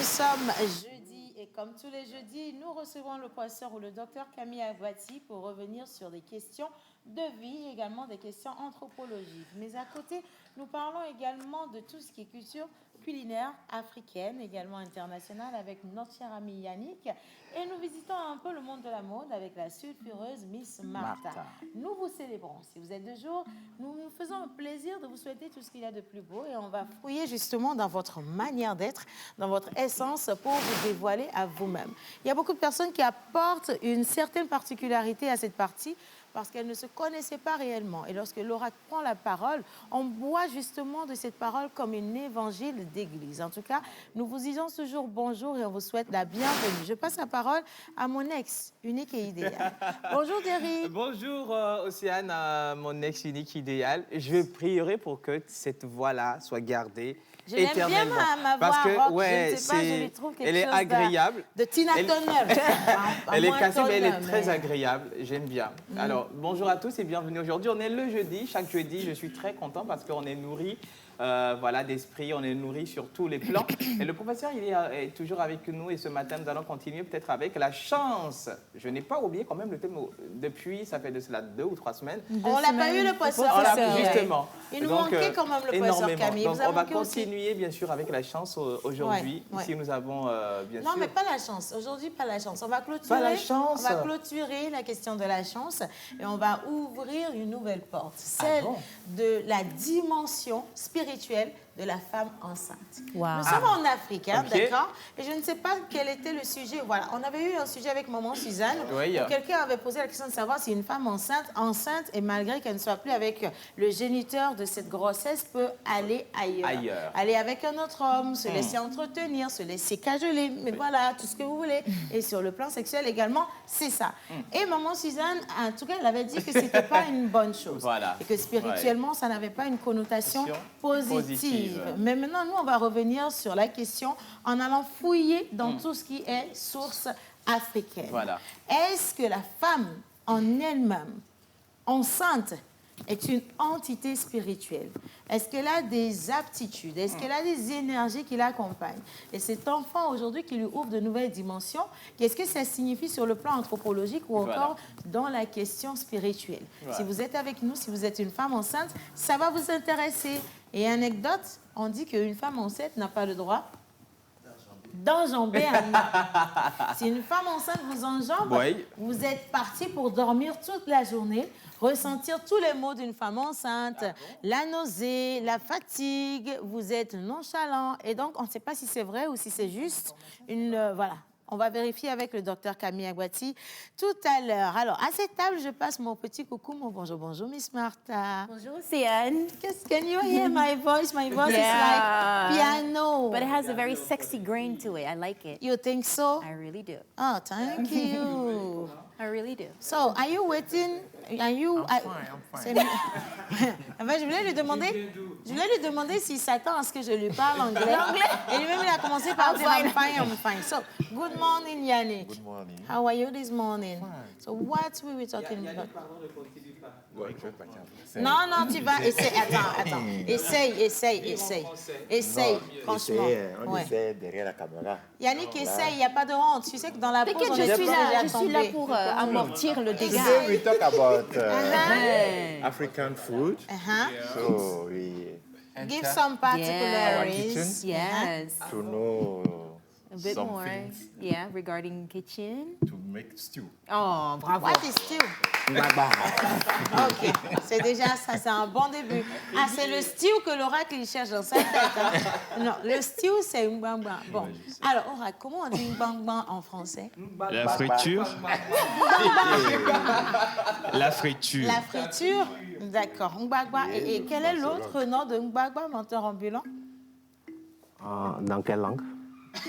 sommes jeudi et comme tous les jeudis, nous recevons le professeur ou le docteur Camille Aguati pour revenir sur des questions de vie, également des questions anthropologiques. Mais à côté, nous parlons également de tout ce qui est culture culinaire africaine, également internationale, avec notre cher ami Yannick. Et nous visitons un peu le monde de la mode avec la sulfureuse Miss Martha. Nous vous célébrons. Si vous êtes de jour, nous nous faisons un plaisir de vous souhaiter tout ce qu'il y a de plus beau et on va fouiller justement dans votre manière d'être, dans votre essence pour vous dévoiler à vous-même. Il y a beaucoup de personnes qui apportent une certaine particularité à cette partie parce qu'elles ne se connaissaient pas réellement. Et lorsque l'oracle prend la parole, on boit justement de cette parole comme un évangile d'église. En tout cas, nous vous disons toujours bonjour et on vous souhaite la bienvenue. Je passe la parole à mon ex, unique et idéal. Bonjour Derry. Bonjour Océane, mon ex unique idéal. Je prierai pour que cette voix-là soit gardée. Je l'aime bien ma voix rock, ouais, je ne sais pas, je lui trouve quelque elle est chose agréable. De Tina Turner. Elle est cassée, mais elle est très agréable. J'aime bien. Alors, bonjour à tous et bienvenue aujourd'hui. On est le jeudi. Chaque jeudi, je suis très content parce qu'on est nourri d'esprit, on est nourri sur tous les plans. Et le professeur, il est toujours avec nous et ce matin, nous allons continuer peut-être avec la chance. Je n'ai pas oublié quand même le thème depuis, ça fait de cela 2 ou 3 semaines. On l'a pas eu le professeur. Justement. Il nous manquait quand même le professeur Camille. Donc, on va continuer bien sûr avec la chance aujourd'hui. Ici, nous avons bien sûr... Non, mais pas la chance. Aujourd'hui, pas la chance. On va clôturer. Pas la chance. On va clôturer la question de la chance et on va ouvrir une nouvelle porte, celle de la dimension spirituelle de la femme enceinte. Wow. Nous sommes en Afrique, hein, d'accord? Et je ne sais pas quel était le sujet. Voilà, on avait eu un sujet avec maman Suzanne où quelqu'un avait posé la question de savoir si une femme enceinte et malgré qu'elle ne soit plus avec le géniteur de cette grossesse, peut aller ailleurs. Aller avec un autre homme, se laisser entretenir, se laisser cajoler, mais voilà, tout ce que vous voulez. Et sur le plan sexuel également, c'est ça. Et maman Suzanne, en tout cas, elle avait dit que ce n'était pas une bonne chose. Voilà. Et que spirituellement, ça n'avait pas une connotation positive. Mais maintenant, nous, on va revenir sur la question en allant fouiller dans tout ce qui est source africaine. Voilà. Est-ce que la femme en elle-même, enceinte, est une entité spirituelle? Est-ce qu'elle a des aptitudes? Est-ce qu'elle a des énergies qui l'accompagnent? Et cet enfant aujourd'hui qui lui ouvre de nouvelles dimensions, qu'est-ce que ça signifie sur le plan anthropologique ou encore dans la question spirituelle? Si vous êtes avec nous, si vous êtes une femme enceinte, ça va vous intéresser. Et anecdote, on dit qu'une femme enceinte n'a pas le droit d'enjamber un homme. Si une femme enceinte vous enjambe, vous êtes parti pour dormir toute la journée, ressentir tous les maux d'une femme enceinte, la nausée, la fatigue, vous êtes nonchalant. Et donc, on ne sait pas si c'est vrai ou si c'est juste une... voilà. On va vérifier avec le docteur Camille Aguati tout à l'heure. Alors, à cette table, je passe mon petit coucou, mon bonjour. Bonjour, Miss Martha. Bonjour, Océane. Can you hear my voice? My voice is like piano. But it has a very sexy grain to it. I like it. You think so? I really do. Oh, thank you. I really do. So, are you waiting? Are you? I'm fine. Enfin, je voulais lui demander s'il s'attend à ce que je lui parle anglais. Et lui-même, il a commencé par dire I'm fine. So, good morning, Yannick. Good morning. How are you this morning? Fine. So, what we were talking about? Ouais, je vais pas faire. Non, tu vas essayer. Attends. Essaye, franchement. On essaie derrière la caméra. Yannick, essaye, il n'y a pas de honte. Tu sais que dans la pause, on je suis là pour amortir le dégât. Today we talk about African food. So we Give some particularities. Yes. to know A bit some more. things Yeah, regarding kitchen. to make stew. Oh, bravo. What is stew? Ok, c'est déjà ça, c'est un bon début. Ah, c'est le stew que l'oracle il cherche dans sa tête. Hein? Non, le stew, c'est ngbangba. Bon, alors, oracle, comment on dit ngbangba en français? La friture. La friture. La friture, d'accord. Ngbangba. Et quel est l'autre nom de ngbangba, menteur ambulant? Dans quelle langue?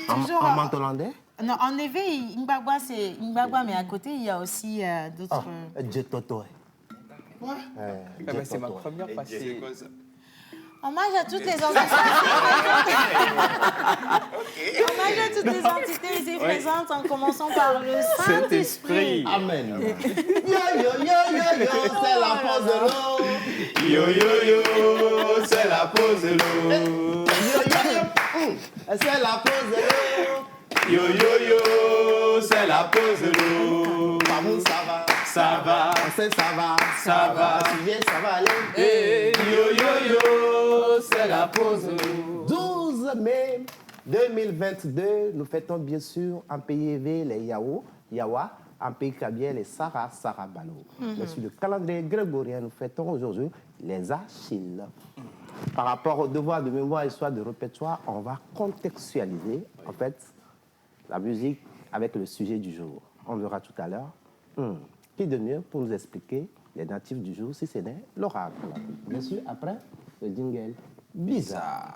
Toujours En mantolandais? Non, en effet, ngbangba, c'est ngbangba, mais à côté, il y a aussi d'autres... Djetoto. C'est ma première passée. Hommage à toutes les entités. Hommage à toutes les entités ici présentes, en commençant par le Saint-Esprit. Amen. C'est la pause de l'eau. Yo, yo, yo, c'est la pause de l'eau. c'est la pause de l'eau. Yo, yo, yo, c'est la pause de l'eau. Pamou, ça va. Ça va. Marcel, ça va. Ça va. Tu viens, ça va aller. Hey, yo, yo, yo, c'est la pause de l'eau. 12 mai 2022, nous fêtons bien sûr en PIV les Yawa, en pays Kabien les Sarah Balo. Mais sur le calendrier grégorien, nous fêtons aujourd'hui les Achilles. Par rapport au devoir de mémoire et soit de répertoire, on va contextualiser en fait la musique avec le sujet du jour. On verra tout à l'heure. Qui de mieux pour nous expliquer les natifs du jour si ce n'est l'oracle. Bien sûr, après, le jingle bizarre.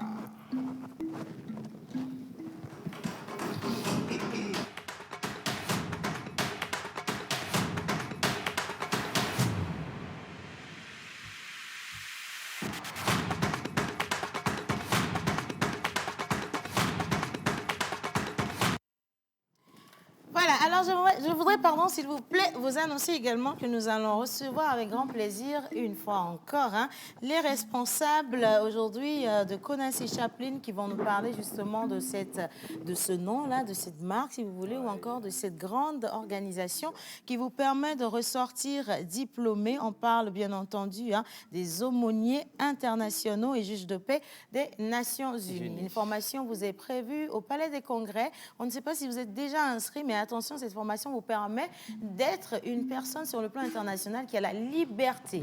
Voilà, alors je voudrais, pardon, s'il vous plaît, vous annoncer également que nous allons recevoir avec grand plaisir, une fois encore, les responsables aujourd'hui de Konassi Chaplin qui vont nous parler justement de ce nom-là, de cette marque, si vous voulez, ou encore de cette grande organisation qui vous permet de ressortir diplômé. On parle bien entendu des aumôniers internationaux et juges de paix des Nations Unies. Une formation vous est prévue au Palais des Congrès. On ne sait pas si vous êtes déjà inscrit, mais attention, cette formation vous permet d'être une personne sur le plan international qui a la liberté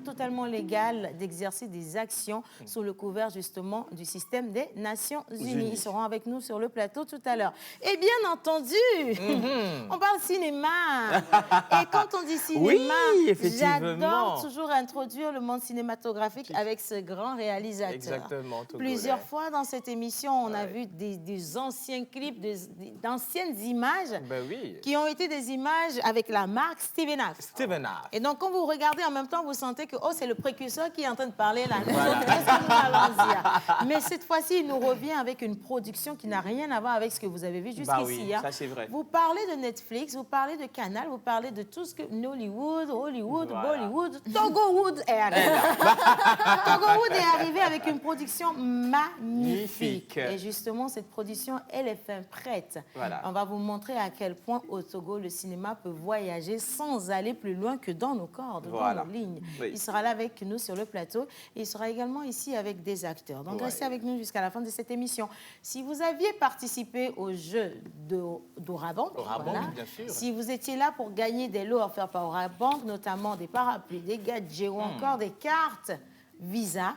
totalement légale d'exercer des actions sous le couvert justement du système des Nations Unies. Ils seront avec nous sur le plateau tout à l'heure. Et bien entendu, on parle cinéma. Et quand on dit cinéma, j'adore toujours introduire le monde cinématographique avec ce grand réalisateur. Exactement. Plusieurs fois dans cette émission, on a vu des anciens clips, d'anciennes images qui ont été des images avec la marque Steven Aft. Et donc, quand vous regardez en même temps, vous sentez que c'est le précurseur qui est en train de parler là. Qu'est-ce que nous allons dire? Mais cette fois-ci, il nous revient avec une production qui n'a rien à voir avec ce que vous avez vu jusqu'ici. Ça, c'est vrai. Vous parlez de Netflix, vous parlez de Canal, vous parlez de tout ce que Nollywood, Hollywood, Bollywood, Togowood est arrivé. Togowood est arrivé avec une production magnifique. Et justement, cette production, elle est fin prête. On va vous montrer à quel point au Togo, le cinéma peut voyager sans aller plus loin que dans nos cordes, dans nos lignes. Il sera là avec nous sur le plateau. Et il sera également ici avec des acteurs. Donc, restez avec nous jusqu'à la fin de cette émission. Si vous aviez participé au jeu d'Orabank, si vous étiez là pour gagner des lots offerts par Orabank, notamment des parapluies, des gadgets ou encore des cartes Visa,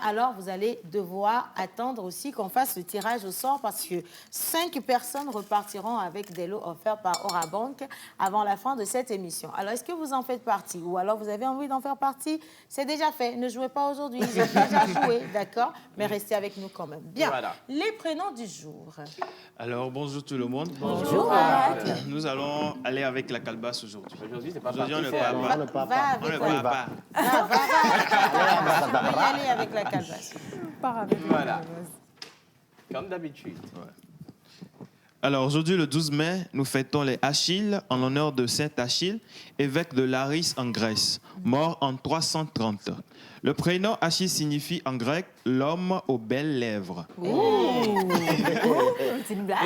alors vous allez devoir attendre aussi qu'on fasse le tirage au sort parce que 5 personnes repartiront avec des lots offerts par Orabank avant la fin de cette émission. Alors, est-ce que vous en faites partie ou alors vous avez envie d'en faire partie? C'est déjà fait. Ne jouez pas aujourd'hui. Ils ont déjà joué, d'accord? Mais restez avec nous quand même. Bien. Les prénoms du jour. Alors, bonjour tout le monde. Bonjour. Nous allons aller avec la calebasse aujourd'hui. Aujourd'hui, c'est pas Aujourd'hui, on ne parti, part Va pas. avec On ne la part pas. On va y aller avec la calebasse. Voilà. Comme d'habitude. Alors, aujourd'hui, le 12 mai, nous fêtons les Achilles en l'honneur de Saint Achille, évêque de Laris en Grèce, mort en 330. Le prénom Achille signifie en grec l'homme aux belles lèvres. C'est une blague.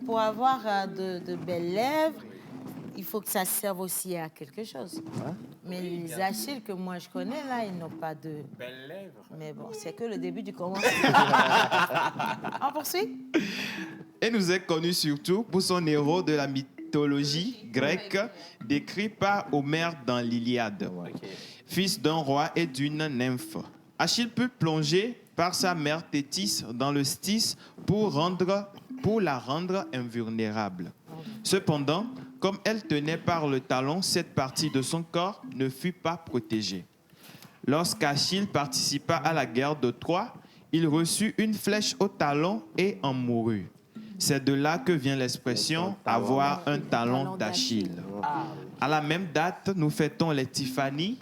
Pour avoir de belles lèvres, il faut que ça serve aussi à quelque chose. Mais les Achilles que moi je connais, là, ils n'ont pas de Belles lèvres. Mais bon, c'est que le début du commencement. On poursuit. Et nous est connu surtout pour son héros de la mythologie grecque, décrit par Homère dans l'Iliade. Fils d'un roi et d'une nymphe. Achille peut plonger par sa mère Thétis dans le Styx pour la rendre invulnérable. Cependant, comme elle tenait par le talon, cette partie de son corps ne fut pas protégée. Lorsqu'Achille participa à la guerre de Troie, il reçut une flèche au talon et en mourut. C'est de là que vient l'expression « avoir un talon d'Achille ». À la même date, nous fêtons les Tiffany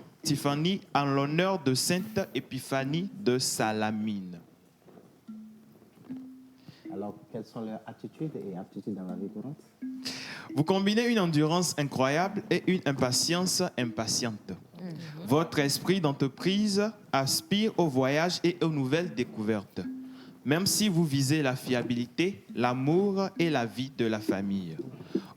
en l'honneur de Sainte Épiphanie de Salamine. Alors, quelles sont leurs attitudes et aptitudes dans la vie courante? Vous combinez une endurance incroyable et une impatience impatiente. Votre esprit d'entreprise aspire au voyage et aux nouvelles découvertes, même si vous visez la fiabilité, l'amour et la vie de la famille.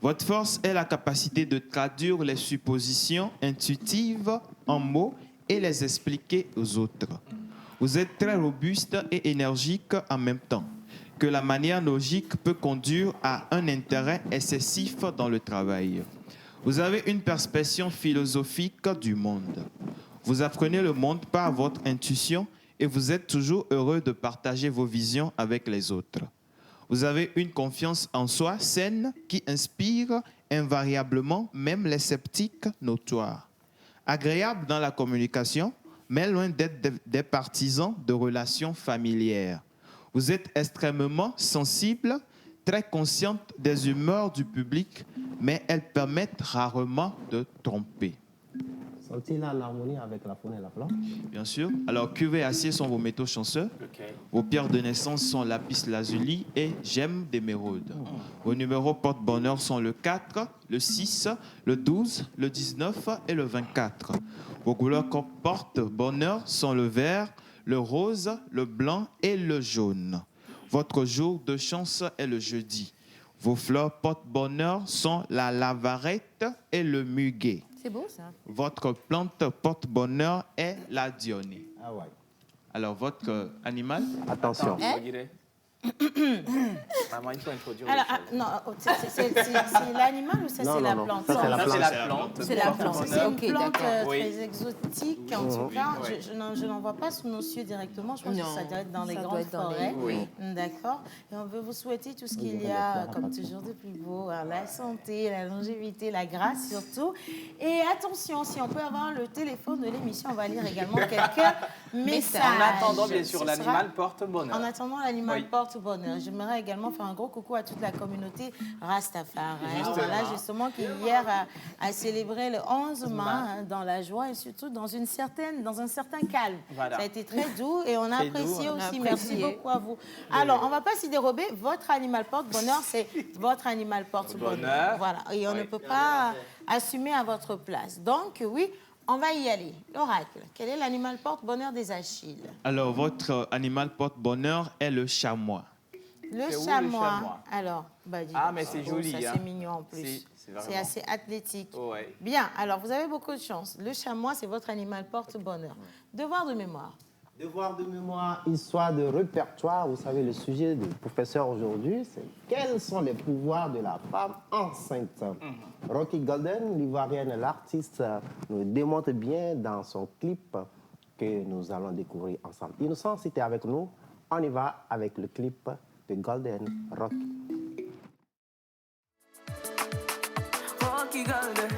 Votre force est la capacité de traduire les suppositions intuitives en mots et les expliquer aux autres. Vous êtes très robuste et énergique en même temps, que la manière logique peut conduire à un intérêt excessif dans le travail. Vous avez une perspective philosophique du monde. Vous apprenez le monde par votre intuition et vous êtes toujours heureux de partager vos visions avec les autres. Vous avez une confiance en soi saine qui inspire invariablement même les sceptiques notoires. Agréable dans la communication, mais loin d'être des partisans de relations familières. Vous êtes extrêmement sensible, très consciente des humeurs du public, mais elles permettent rarement de tromper. Sont-ils en harmonie avec la faune et la flore? Bien sûr. Alors, cuivre et acier sont vos métaux chanceux. Vos pierres de naissance sont lapis lazuli et gemme d'émeraude. Vos numéros porte-bonheur sont le 4, le 6, le 12, le 19 et le 24. Vos couleurs porte-bonheur sont le vert, le rose, le blanc et le jaune. Votre jour de chance est le jeudi. Vos fleurs porte-bonheur sont la lavarette et le muguet. C'est beau ça. Votre plante porte-bonheur est la dionée. Ah ouais. Alors, votre animal? Attention. Maman, il faut introduire Alors, les choses. non, c'est l'animal ou ça, Non, c'est non, la non. plante? Ça, c'est la Ça, plante. c'est la plante. C'est la plante. C'est une Ok, plante d'accord. Oui. très exotique. En tout cas, je n'en vois pas sous nos cieux directement. Je pense que ça doit être dans les ça doit grandes être dans les- forêts. oui. D'accord. Et on veut vous souhaiter tout ce qu'il y a, comme toujours, de plus beau. Hein, la santé, la longévité, la grâce surtout. Et attention, si on peut avoir le téléphone de l'émission, on va lire également quelques messages. En attendant, bien sûr, Ce l'animal sera- porte bonheur. En attendant, l'animal Oui. porte bonheur. J'aimerais également faire un gros coucou à toute la communauté Rastafari. Justement. Voilà, justement, qui hier a célébré le 11 mai hein, dans la joie et surtout dans un certain calme. Voilà. Ça a été très doux et on a Très apprécié doux, on a aussi. apprécié. Merci beaucoup à vous. Alors, on ne va pas s'y dérober. Votre animal porte bonheur, c'est votre animal porte bonheur. Bonheur. Voilà. Et on ne peut pas assumer à votre place. Donc, oui, on va y aller. L'oracle, quel est l'animal porte bonheur des Achilles? Alors, votre animal porte-bonheur est le chamois. Le C'est où, le chamois. chamois? Alors, bah, dis Ah, donc, mais c'est beau, joli, Ça, hein. c'est mignon en plus. C'est vraiment- C'est assez athlétique. Ouais. Bien, alors vous avez beaucoup de chance. Le chamois, c'est votre animal porte-bonheur. Devoir de mémoire. Devoir de mémoire, histoire de répertoire. Vous savez, le sujet du professeur aujourd'hui, c'est quels sont les pouvoirs de la femme enceinte. Rocky Golden, l'ivoirienne, l'artiste, nous démontre bien dans son clip que nous allons découvrir ensemble. Innocent, si tu es avec nous, on y va avec le clip de Golden Rock. Rocky Golden,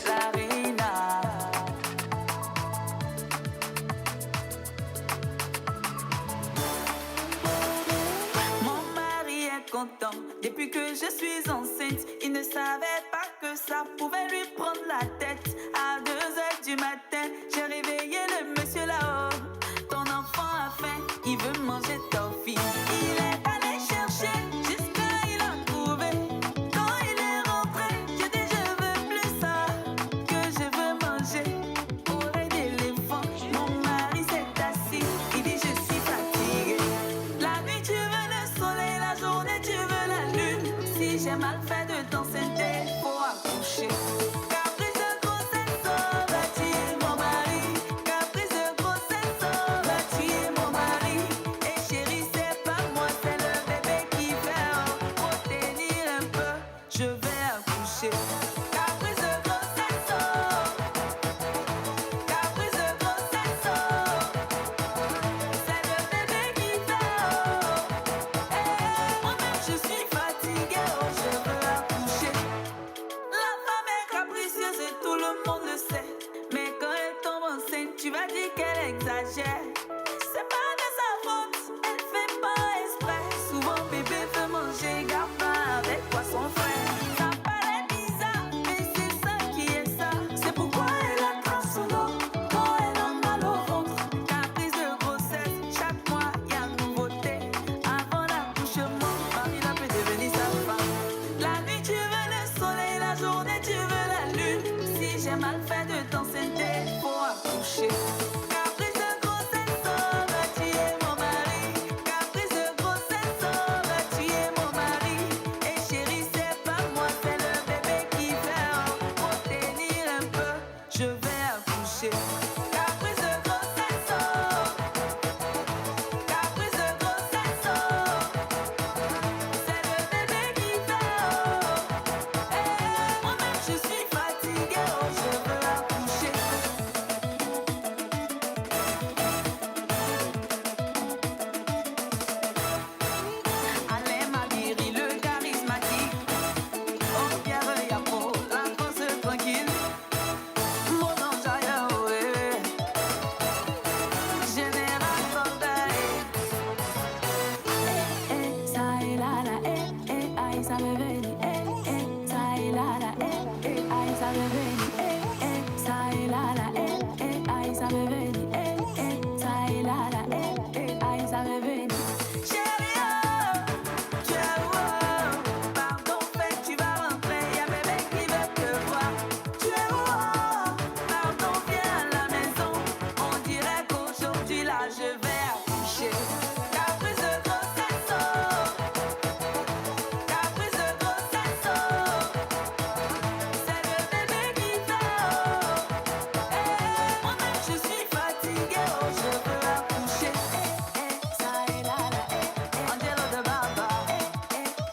Larina. Mon mari est content depuis que je suis enceinte. Il ne savait pas que ça pouvait lui prendre la tête. À 2h du matin, j'ai réveillé le monsieur là-haut. Ton enfant a faim, il veut manger ta fille. Il est allé chercher jusqu'à il a trouvé. Quand il est rentré, j'ai dit je veux plus ça, que je veux manger. Oreille d'éléphant, mon mari s'est assis. Il dit je suis fatigué. La nuit tu veux le soleil, la journée tu veux la lune. Si j'ai mal fait de t'enceinter, faut accoucher. Caprice de j'ai mal fait de t'enceinter pour accoucher. Caprice de grossesse, oh, bah, tu es mon mari. Caprice de grossesse, oh, bah, tu es mon mari. Et chérie, c'est pas moi, c'est le bébé qui fait. Oh, pour tenir un peu, je vais accoucher. Caprice de grossesse, oh. Caprice de grossesse, oh. C'est le bébé qui fait. Oh. Et moi-même, je suis fatiguée, oh, je veux accoucher. Alain Mabiri, le charismatique. Oh, Pierre Yapo, la France tranquille. Mon ange aïe, ouais. Général Corday. Ça est là, là, aïe, ça me venit. Ça est là, là, aïe, ça me venit. Ça est là, là, aïe, ça me venit. Ça est là, là, aïe, ça me venit. Chérie, oh, tu es où? Pardon, fait, tu vas rentrer. Y'a bébé qui veut te voir. Tu es où? Pardon, viens à la maison. On dirait qu'aujourd'hui, là, je vais accoucher. Caprice de grossesse, oh. Caprice de grossesse, oh. C'est le bébé qui fait, oh. Moi-même, je suis fatiguée, oh, je veux accoucher. Ça est là, là, Angelo de Baba.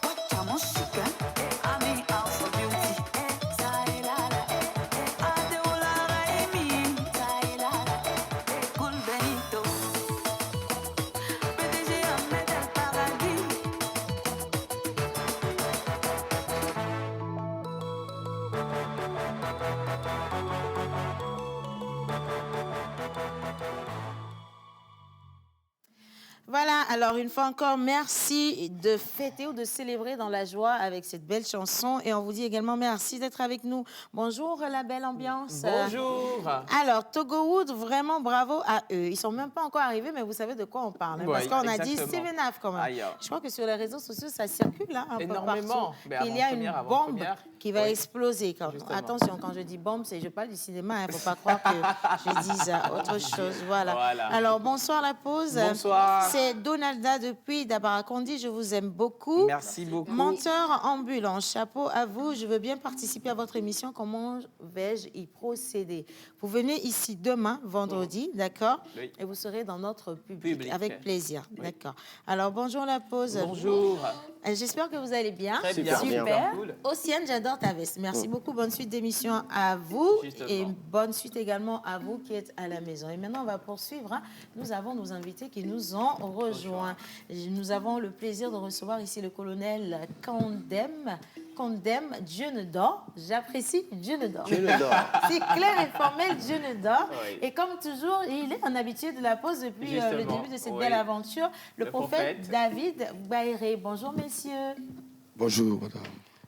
Watcha mon chicken. Ami House of Beauty. Ça est là, là, Adeola Raimi. Ça est là, là, Cool Benito. PDG Ahmed El Paradis. Voilà, alors une fois encore, merci de fêter ou de célébrer dans la joie avec cette belle chanson. Et on vous dit également merci d'être avec nous. Bonjour, la belle ambiance. Bonjour. Alors, Togowood, vraiment bravo à eux. Ils sont même pas encore arrivés, mais vous savez de quoi on parle. Hein, Oui, parce qu'on a dit exactement. 7-Up quand même. Aïe. Je crois que sur les réseaux sociaux, ça circule hein, un Énormément. peu partout. Ben, Il y a une avant-première, bombe avant-première. qui va Oui. exploser. Quand... Justement. Attention, quand je dis bombe, je parle du cinéma. Il ne faut pas croire que je dise autre chose. Voilà. Voilà. Alors, bonsoir la pause. Bonsoir. C'est Donalda depuis Dabarakondi. Je vous aime beaucoup. Merci beaucoup. Menteur ambulant, chapeau à vous. Je veux bien participer à votre émission. Comment vais-je y procéder? Vous venez ici demain, vendredi, d'accord? Oui. Et vous serez dans notre public. Public. Avec plaisir, Oui. d'accord. Alors, bonjour la pause. Bonjour. J'espère que vous allez bien. Très bien. Super. Cool. Océane, j'adore ta veste. Merci beaucoup. Bonne suite d'émission à vous. Justement. Et bonne suite également à vous qui êtes à la maison. Et maintenant, on va poursuivre. Hein. Nous avons nos invités qui nous ont rejoints. Nous avons le plaisir de recevoir ici le colonel Condem Dieu ne dort. J'apprécie Dieu ne dort. Dieu ne dort. C'est clair et formel, Dieu ne dort. Oui. Et comme toujours, il est un habitué de la pause depuis le Justement, début de cette oui. belle aventure. Le Le prophète prophète. David Baïré. Bonjour, messieurs. Bonjour, madame.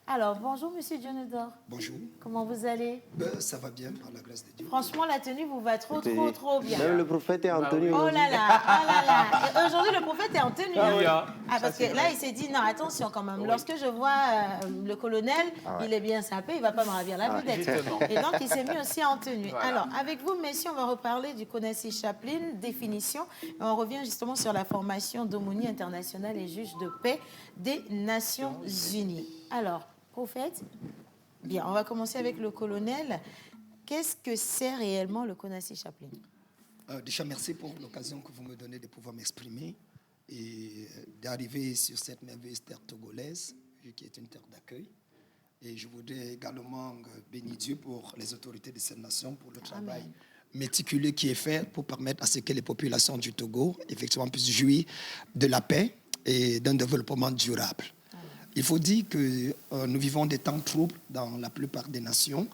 Alors, bonjour, monsieur Dieu ne dort. Bonjour. Comment vous allez? Ça va bien, par la grâce de Dieu. Franchement, la tenue vous va trop bien. Même le prophète est en tenue. Oh là là, oh là là. Et aujourd'hui, le prophète est en tenue. Ah oui. Ah, parce Ça, que c'est là, vrai. il s'est dit, non, attention quand même. Oui. Lorsque je vois le colonel, il est bien sapé, il ne va pas me ravir la vedette. justement. Et donc, il s'est mis aussi en tenue. Voilà. Alors, avec vous, messieurs, on va reparler du Konassi Chaplin, définition. Et on revient justement sur la formation d'aumônier international et juge de paix des Nations Unies. Alors, prophète, bien, on va commencer avec le colonel. Qu'est-ce que c'est réellement le Konassi Chaplin? Déjà, merci pour l'occasion que vous me donnez de pouvoir m'exprimer et d'arriver sur cette merveilleuse terre togolaise, qui est une terre d'accueil. Et je voudrais également bénir Dieu pour les autorités de cette nation, pour le travail méticuleux qui est fait pour permettre à ce que les populations du Togo, effectivement, puissent jouir de la paix et d'un développement durable. Il faut dire que nous vivons des temps troubles dans la plupart des nations.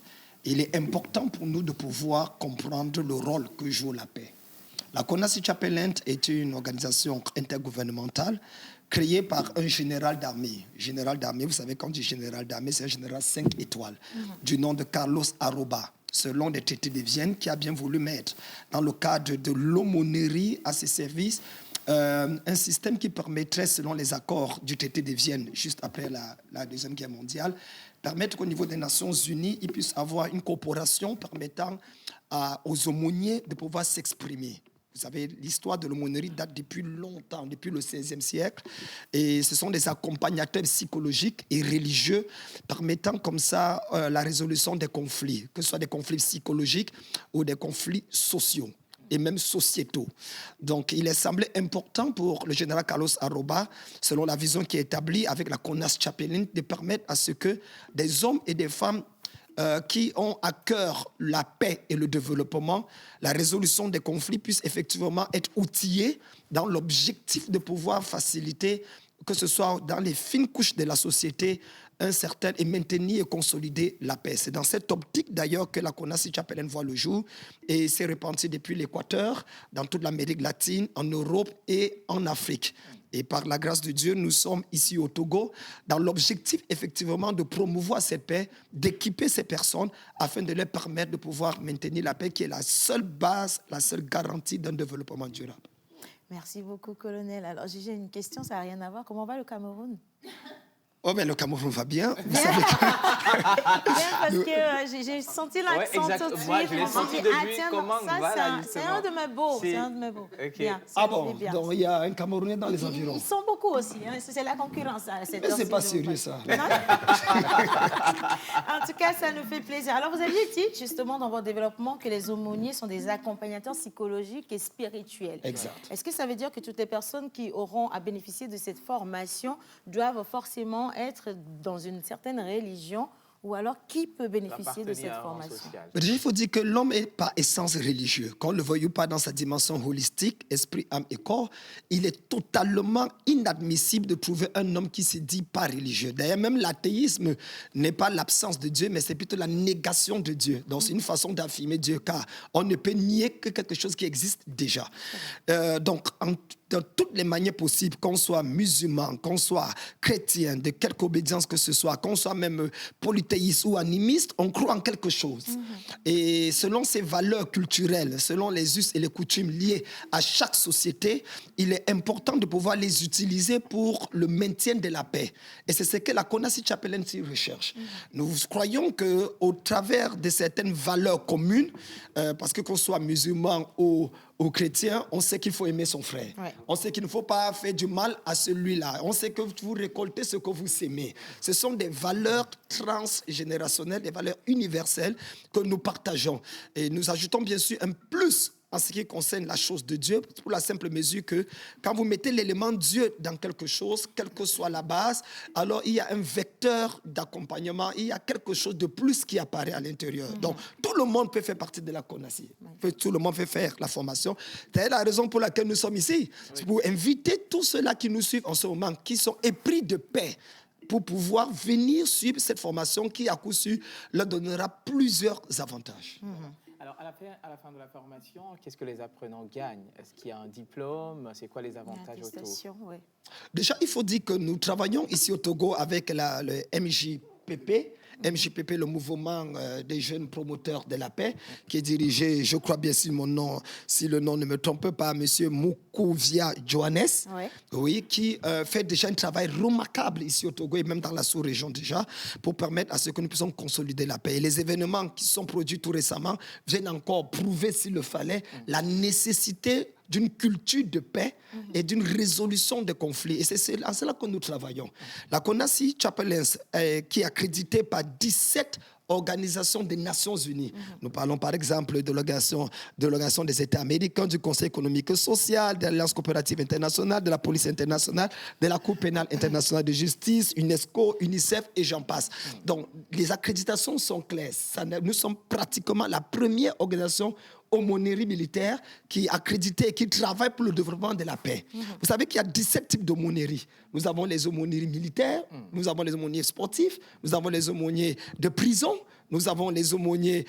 Il est important pour nous de pouvoir comprendre le rôle que joue la paix. La Konassi Chaplin est une organisation intergouvernementale créée par un général d'armée. Général d'armée, vous savez, quand on dit général d'armée, c'est un général 5 étoiles, du nom de Carlos Aroba, selon les traités de Vienne, qui a bien voulu mettre dans le cadre de l'aumônerie à ses services un système qui permettrait, selon les accords du traité de Vienne, juste après la Deuxième Guerre mondiale, permettre qu'au niveau des Nations Unies, il puisse avoir une corporation permettant aux aumôniers de pouvoir s'exprimer. Vous savez, l'histoire de l'aumônerie date depuis longtemps, depuis le XVIe siècle. Et ce sont des accompagnateurs psychologiques et religieux permettant comme ça la résolution des conflits, que ce soit des conflits psychologiques ou des conflits sociaux et même sociétaux. Donc, il est semblé important pour le général Carlos Aroba, selon la vision qui est établie avec la CONAS Chapelin, de permettre à ce que des hommes et des femmes qui ont à cœur la paix et le développement, la résolution des conflits puisse effectivement être outillée dans l'objectif de pouvoir faciliter, que ce soit dans les fines couches de la société, et maintenir et consolider la paix. C'est dans cette optique d'ailleurs que la CONAS Chapelin voit le jour et s'est répandue depuis l'Équateur, dans toute l'Amérique latine, en Europe et en Afrique. Et par la grâce de Dieu, nous sommes ici au Togo dans l'objectif effectivement de promouvoir cette paix, d'équiper ces personnes afin de leur permettre de pouvoir maintenir la paix qui est la seule base, la seule garantie d'un développement durable. Merci beaucoup, colonel. Alors, j'ai une question, ça n'a rien à voir. Comment va le Cameroun? Oh, mais le Cameroun va bien. Vous bien. savez que... Bien, parce que j'ai senti l'accent tout de suite. Moi, je l'ai senti depuis comment c'est un de mes beaux. C'est un de mes beaux. Okay. Bien, ah bon, donc il y a un Camerounais dans les environs. Ils sont beaucoup aussi. Hein. C'est la concurrence. Mais c'est pas sérieux, ça. En tout cas, ça nous fait plaisir. Alors, vous aviez dit, justement, dans votre développement, que les aumôniers sont des accompagnateurs psychologiques et spirituels. Exact. Est-ce que ça veut dire que toutes les personnes qui auront à bénéficier de cette formation doivent forcément être dans une certaine religion, ou alors qui peut bénéficier de cette formation? Il faut dire que l'homme est par essence religieux. Qu'on le veuille ou pas dans sa dimension holistique, esprit, âme et corps, il est totalement inadmissible de trouver un homme qui se dit pas religieux. D'ailleurs, même l'athéisme n'est pas l'absence de Dieu, mais c'est plutôt la négation de Dieu. Donc, c'est une façon d'affirmer Dieu, car on ne peut nier que quelque chose qui existe déjà. Donc, dans toutes les manières possibles, qu'on soit musulman, qu'on soit chrétien, de quelque obédience que ce soit, qu'on soit même polythéiste ou animiste, on croit en quelque chose. Et selon ces valeurs culturelles, selon les us et les coutumes liées à chaque société, il est important de pouvoir les utiliser pour le maintien de la paix. Et c'est ce que la CONAS Chapelin recherche. Nous croyons qu'au travers de certaines valeurs communes, parce que qu'on soit musulman ou chrétien, on sait qu'il faut aimer son frère. Ouais. On sait qu'il ne faut pas faire du mal à celui-là. On sait que vous récoltez ce que vous sémez. Ce sont des valeurs transgénérationnelles, des valeurs universelles que nous partageons. Et nous ajoutons bien sûr un plus en ce qui concerne la chose de Dieu, pour la simple mesure que quand vous mettez l'élément Dieu dans quelque chose, quelle que soit la base, alors il y a un vecteur d'accompagnement, il y a quelque chose de plus qui apparaît à l'intérieur. Donc, tout le monde peut faire partie de la CONAS. Tout le monde peut faire la formation. C'est la raison pour laquelle nous sommes ici. C'est pour inviter tous ceux-là qui nous suivent en ce moment, qui sont épris de paix, pour pouvoir venir suivre cette formation qui, à coup sûr, leur donnera plusieurs avantages. Alors, à la fin de la formation, qu'est-ce que les apprenants gagnent? Est-ce qu'il y a un diplôme? C'est quoi les avantages autour? Ouais. Déjà, il faut dire que nous travaillons ici au Togo avec le MJPP. MJPP, le mouvement des jeunes promoteurs de la paix, qui est dirigé, je crois bien si le nom ne me trompe pas, M. Moukouvia Johannes, oui, qui fait déjà un travail remarquable ici au Togo et même dans la sous-région déjà, pour permettre à ce que nous puissions consolider la paix. Et les événements qui sont produits tout récemment viennent encore prouver, s'il le fallait, la nécessité d'une culture de paix et d'une résolution des conflits. Et c'est à cela que nous travaillons. La CONAS Chapelin, qui est accréditée par 17 organisations des Nations Unies. Nous parlons par exemple de l'Organisation des États américains, du Conseil économique et social, de l'Alliance coopérative internationale, de la police internationale, de la Cour pénale internationale de justice, UNESCO, UNICEF et j'en passe. Donc, les accréditations sont claires. Nous sommes pratiquement la première organisation aumônerie militaire qui est accréditée et qui travaille pour le développement de la paix. Vous savez qu'il y a 17 types d'aumôneries. Nous avons les aumôneries militaires, nous avons les aumôniers sportifs, nous avons les aumôniers de prison, nous avons les aumôniers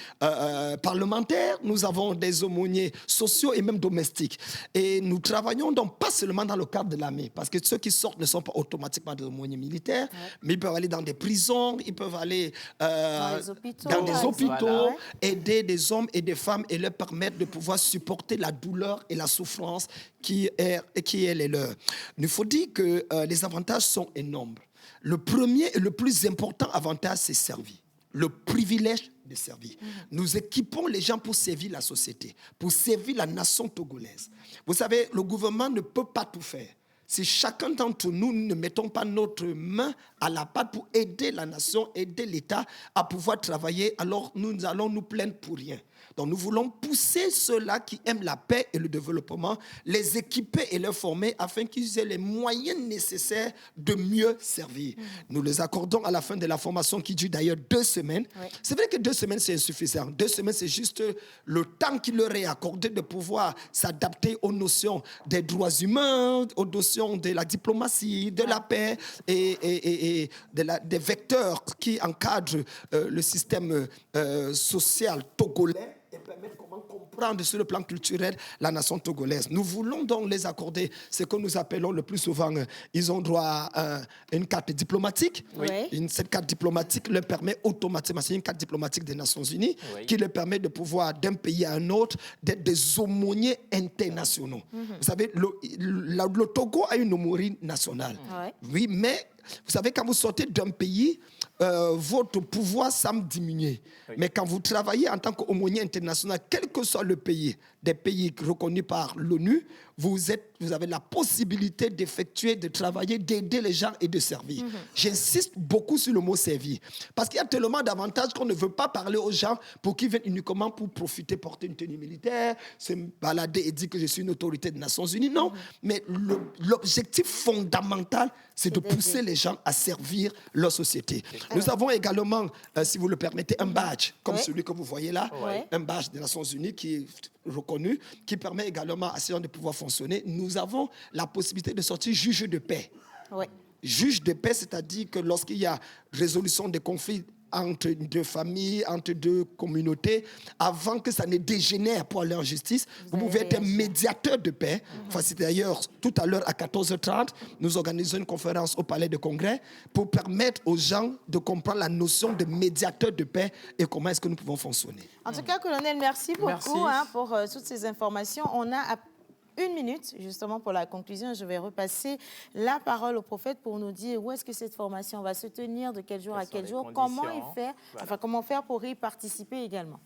parlementaires, nous avons des aumôniers sociaux et même domestiques. Et nous travaillons donc pas seulement dans le cadre de l'armée, parce que ceux qui sortent ne sont pas automatiquement des aumôniers militaires, mais ils peuvent aller dans des prisons, ils peuvent aller dans des hôpitaux, aider des hommes et des femmes et leur permettre de pouvoir supporter la douleur et la souffrance qui est les leurs. Il faut dire que les avantages sont énormes. Le premier et le plus important avantage, c'est servir. Le privilège de servir. Nous équipons les gens pour servir la société, pour servir la nation togolaise. Vous savez, le gouvernement ne peut pas tout faire. Si chacun d'entre nous ne mettons pas notre main à la pâte pour aider la nation, aider l'État à pouvoir travailler, alors nous allons nous plaindre pour rien. Donc nous voulons pousser ceux-là qui aiment la paix et le développement, les équiper et les former afin qu'ils aient les moyens nécessaires de mieux servir. Nous les accordons à la fin de la formation qui dure d'ailleurs 2 semaines. Oui. C'est vrai que 2 semaines, c'est insuffisant. 2 semaines, c'est juste le temps qu'il leur est accordé de pouvoir s'adapter aux notions des droits humains, aux notions de la diplomatie, de la paix et des vecteurs qui encadrent le système social togolais et permettre comment comprendre sur le plan culturel la nation togolaise. Nous voulons donc les accorder ce que nous appelons le plus souvent, ils ont droit à une carte diplomatique. Oui. Cette carte diplomatique leur permet automatiquement, c'est une carte diplomatique des Nations Unies, oui, qui leur permet de pouvoir, d'un pays à un autre, d'être des aumôniers internationaux. Vous savez, le Togo a une aumônerie nationale. Oui, mais vous savez, quand vous sortez d'un pays, votre pouvoir semble diminuer. Oui. Mais quand vous travaillez en tant qu'aumônier international, quel que soit le pays, des pays reconnus par l'ONU, vous avez la possibilité d'effectuer, de travailler, d'aider les gens et de servir. J'insiste beaucoup sur le mot servir. Parce qu'il y a tellement d'avantages qu'on ne veut pas parler aux gens pour qu'ils viennent uniquement pour profiter, porter une tenue militaire, se balader et dire que je suis une autorité des Nations Unies. Non, mais l'objectif fondamental, c'est de pousser les gens à servir leur société. Nous avons également, si vous le permettez, un badge, comme celui que vous voyez là, un badge des Nations Unies qui est reconnu, qui permet également à ces gens de pouvoir fonctionner. Nous avons la possibilité de sortir juge de paix. Juge de paix, c'est-à-dire que lorsqu'il y a résolution des conflits entre 2 familles, entre 2 communautés, avant que ça ne dégénère pour aller en justice, vous pouvez être un médiateur de paix. Enfin, c'est d'ailleurs tout à l'heure à 14h30, nous organisons une conférence au Palais de Congrès pour permettre aux gens de comprendre la notion de médiateur de paix et comment est-ce que nous pouvons fonctionner. En tout cas, colonel, merci beaucoup pour toutes ces informations. On a 1 minute, justement, pour la conclusion. Je vais repasser la parole au prophète pour nous dire où est-ce que cette formation va se tenir, de quel jour à quel jour, comment faire pour y participer également.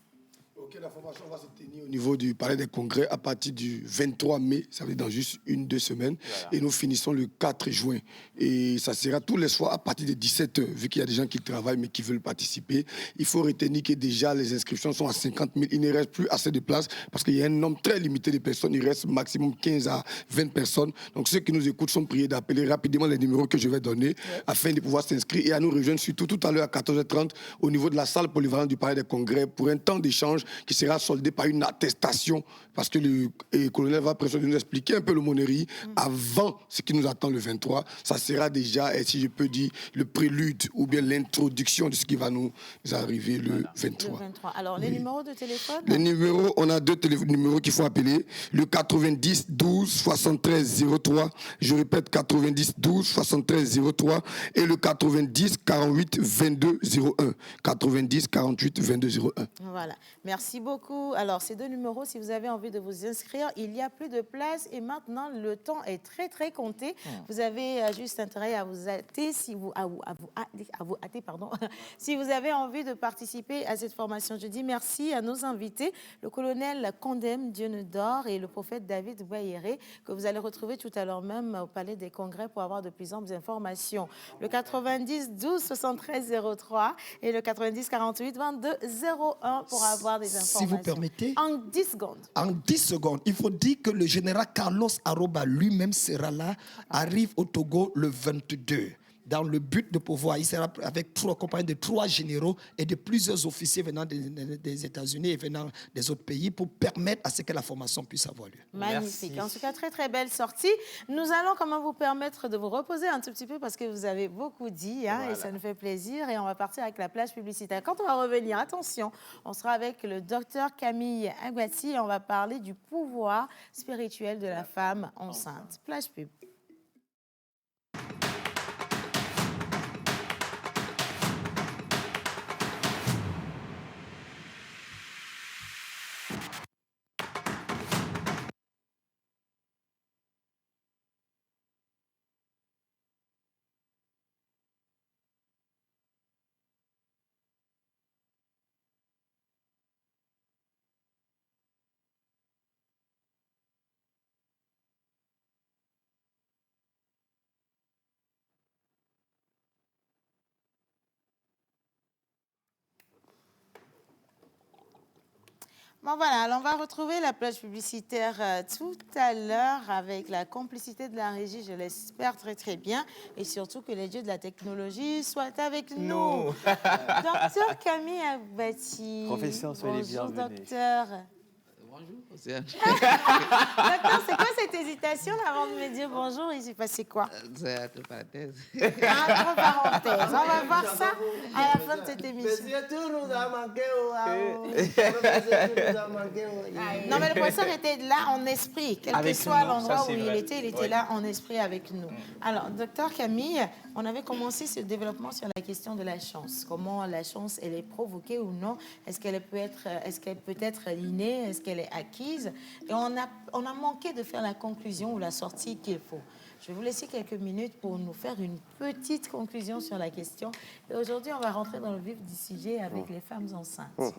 Ok, la formation va se tenir au niveau du Palais des Congrès à partir du 23 mai, ça veut dire dans juste 1-2 semaines. Et nous finissons le 4 juin. Et ça sera tous les soirs à partir de 17h, vu qu'il y a des gens qui travaillent mais qui veulent participer. Il faut retenir que déjà les inscriptions sont à 50 000. Il ne reste plus assez de places parce qu'il y a un nombre très limité de personnes. Il reste maximum 15 à 20 personnes. Donc ceux qui nous écoutent sont priés d'appeler rapidement les numéros que je vais donner afin de pouvoir s'inscrire et à nous rejoindre surtout tout à l'heure à 14h30 au niveau de la salle polyvalente du Palais des Congrès pour un temps d'échange qui sera soldé par une attestation, parce que le colonel va presser de nous expliquer un peu l'aumônerie avant ce qui nous attend le 23. Ça sera déjà, si je peux dire, le prélude ou bien l'introduction de ce qui va nous arriver le 23. Le 23. Alors, les numéros de téléphone? Les numéros, on a 2 numéros qu'il faut appeler. Le 90 12 73 03. Je répète, 90 12 73 03 et le 90 48 22 01. 90 48 22 01. Voilà. Merci beaucoup. Alors, ces 2 numéros, si vous avez envie de vous inscrire, il n'y a plus de place et maintenant, le temps est très, très compté. Vous avez juste intérêt à vous hâter, si vous avez envie de participer à cette formation. Je dis merci à nos invités, le colonel Condem Dionedor et le prophète David Boyéré, que vous allez retrouver tout à l'heure même au Palais des Congrès pour avoir de plus amples informations. Le 90 12 73 03 et le 90 48 22 01 pour avoir des informations. Si vous permettez. En 10 secondes. En 10 secondes. Il faut dire que le général Carlos Aroba lui-même sera là, arrive au Togo le 22. Dans le but de pouvoir, il sera accompagné de 3 généraux et de plusieurs officiers venant des États-Unis et venant des autres pays pour permettre à ce que la formation puisse avoir lieu. Magnifique. Merci. En tout cas, très, très belle sortie. Nous allons quand même vous permettre de vous reposer un tout petit peu parce que vous avez beaucoup dit et ça nous fait plaisir. Et on va partir avec la plage publicitaire. Quand on va revenir, attention, on sera avec le docteur Camille Aguati et on va parler du pouvoir spirituel de la femme enceinte. Plage pub. Bon, voilà, alors on va retrouver la plage publicitaire tout à l'heure avec la complicité de la régie, je l'espère très très bien, et surtout que les dieux de la technologie soient avec nous. Docteur Camille Agbati. Professeur, soyez Bonjour, bienvenue. Docteur. Bonjour, Océane. Docteur, c'est quoi cette hésitation avant de me dire bonjour? Il s'est passé quoi? C'est entre parenthèses. Entre parenthèses. On va voir ça à la fin de cette émission. nous a manqué. Non, mais le professeur était là en esprit. Quel Avec que soit nous, l'endroit ça, où c'est il vrai. était Oui. là en esprit avec nous. Alors, docteur Camille, on avait commencé ce développement sur la question de la chance. Comment la chance, elle est provoquée ou non? Est-ce qu'elle peut être innée? Est-ce qu'elle est acquise? Et on a manqué de faire la conclusion ou la sortie qu'il faut. Je vais vous laisser quelques minutes pour nous faire une petite conclusion sur la question. Et aujourd'hui, on va rentrer dans le vif du sujet avec les femmes enceintes. Ok.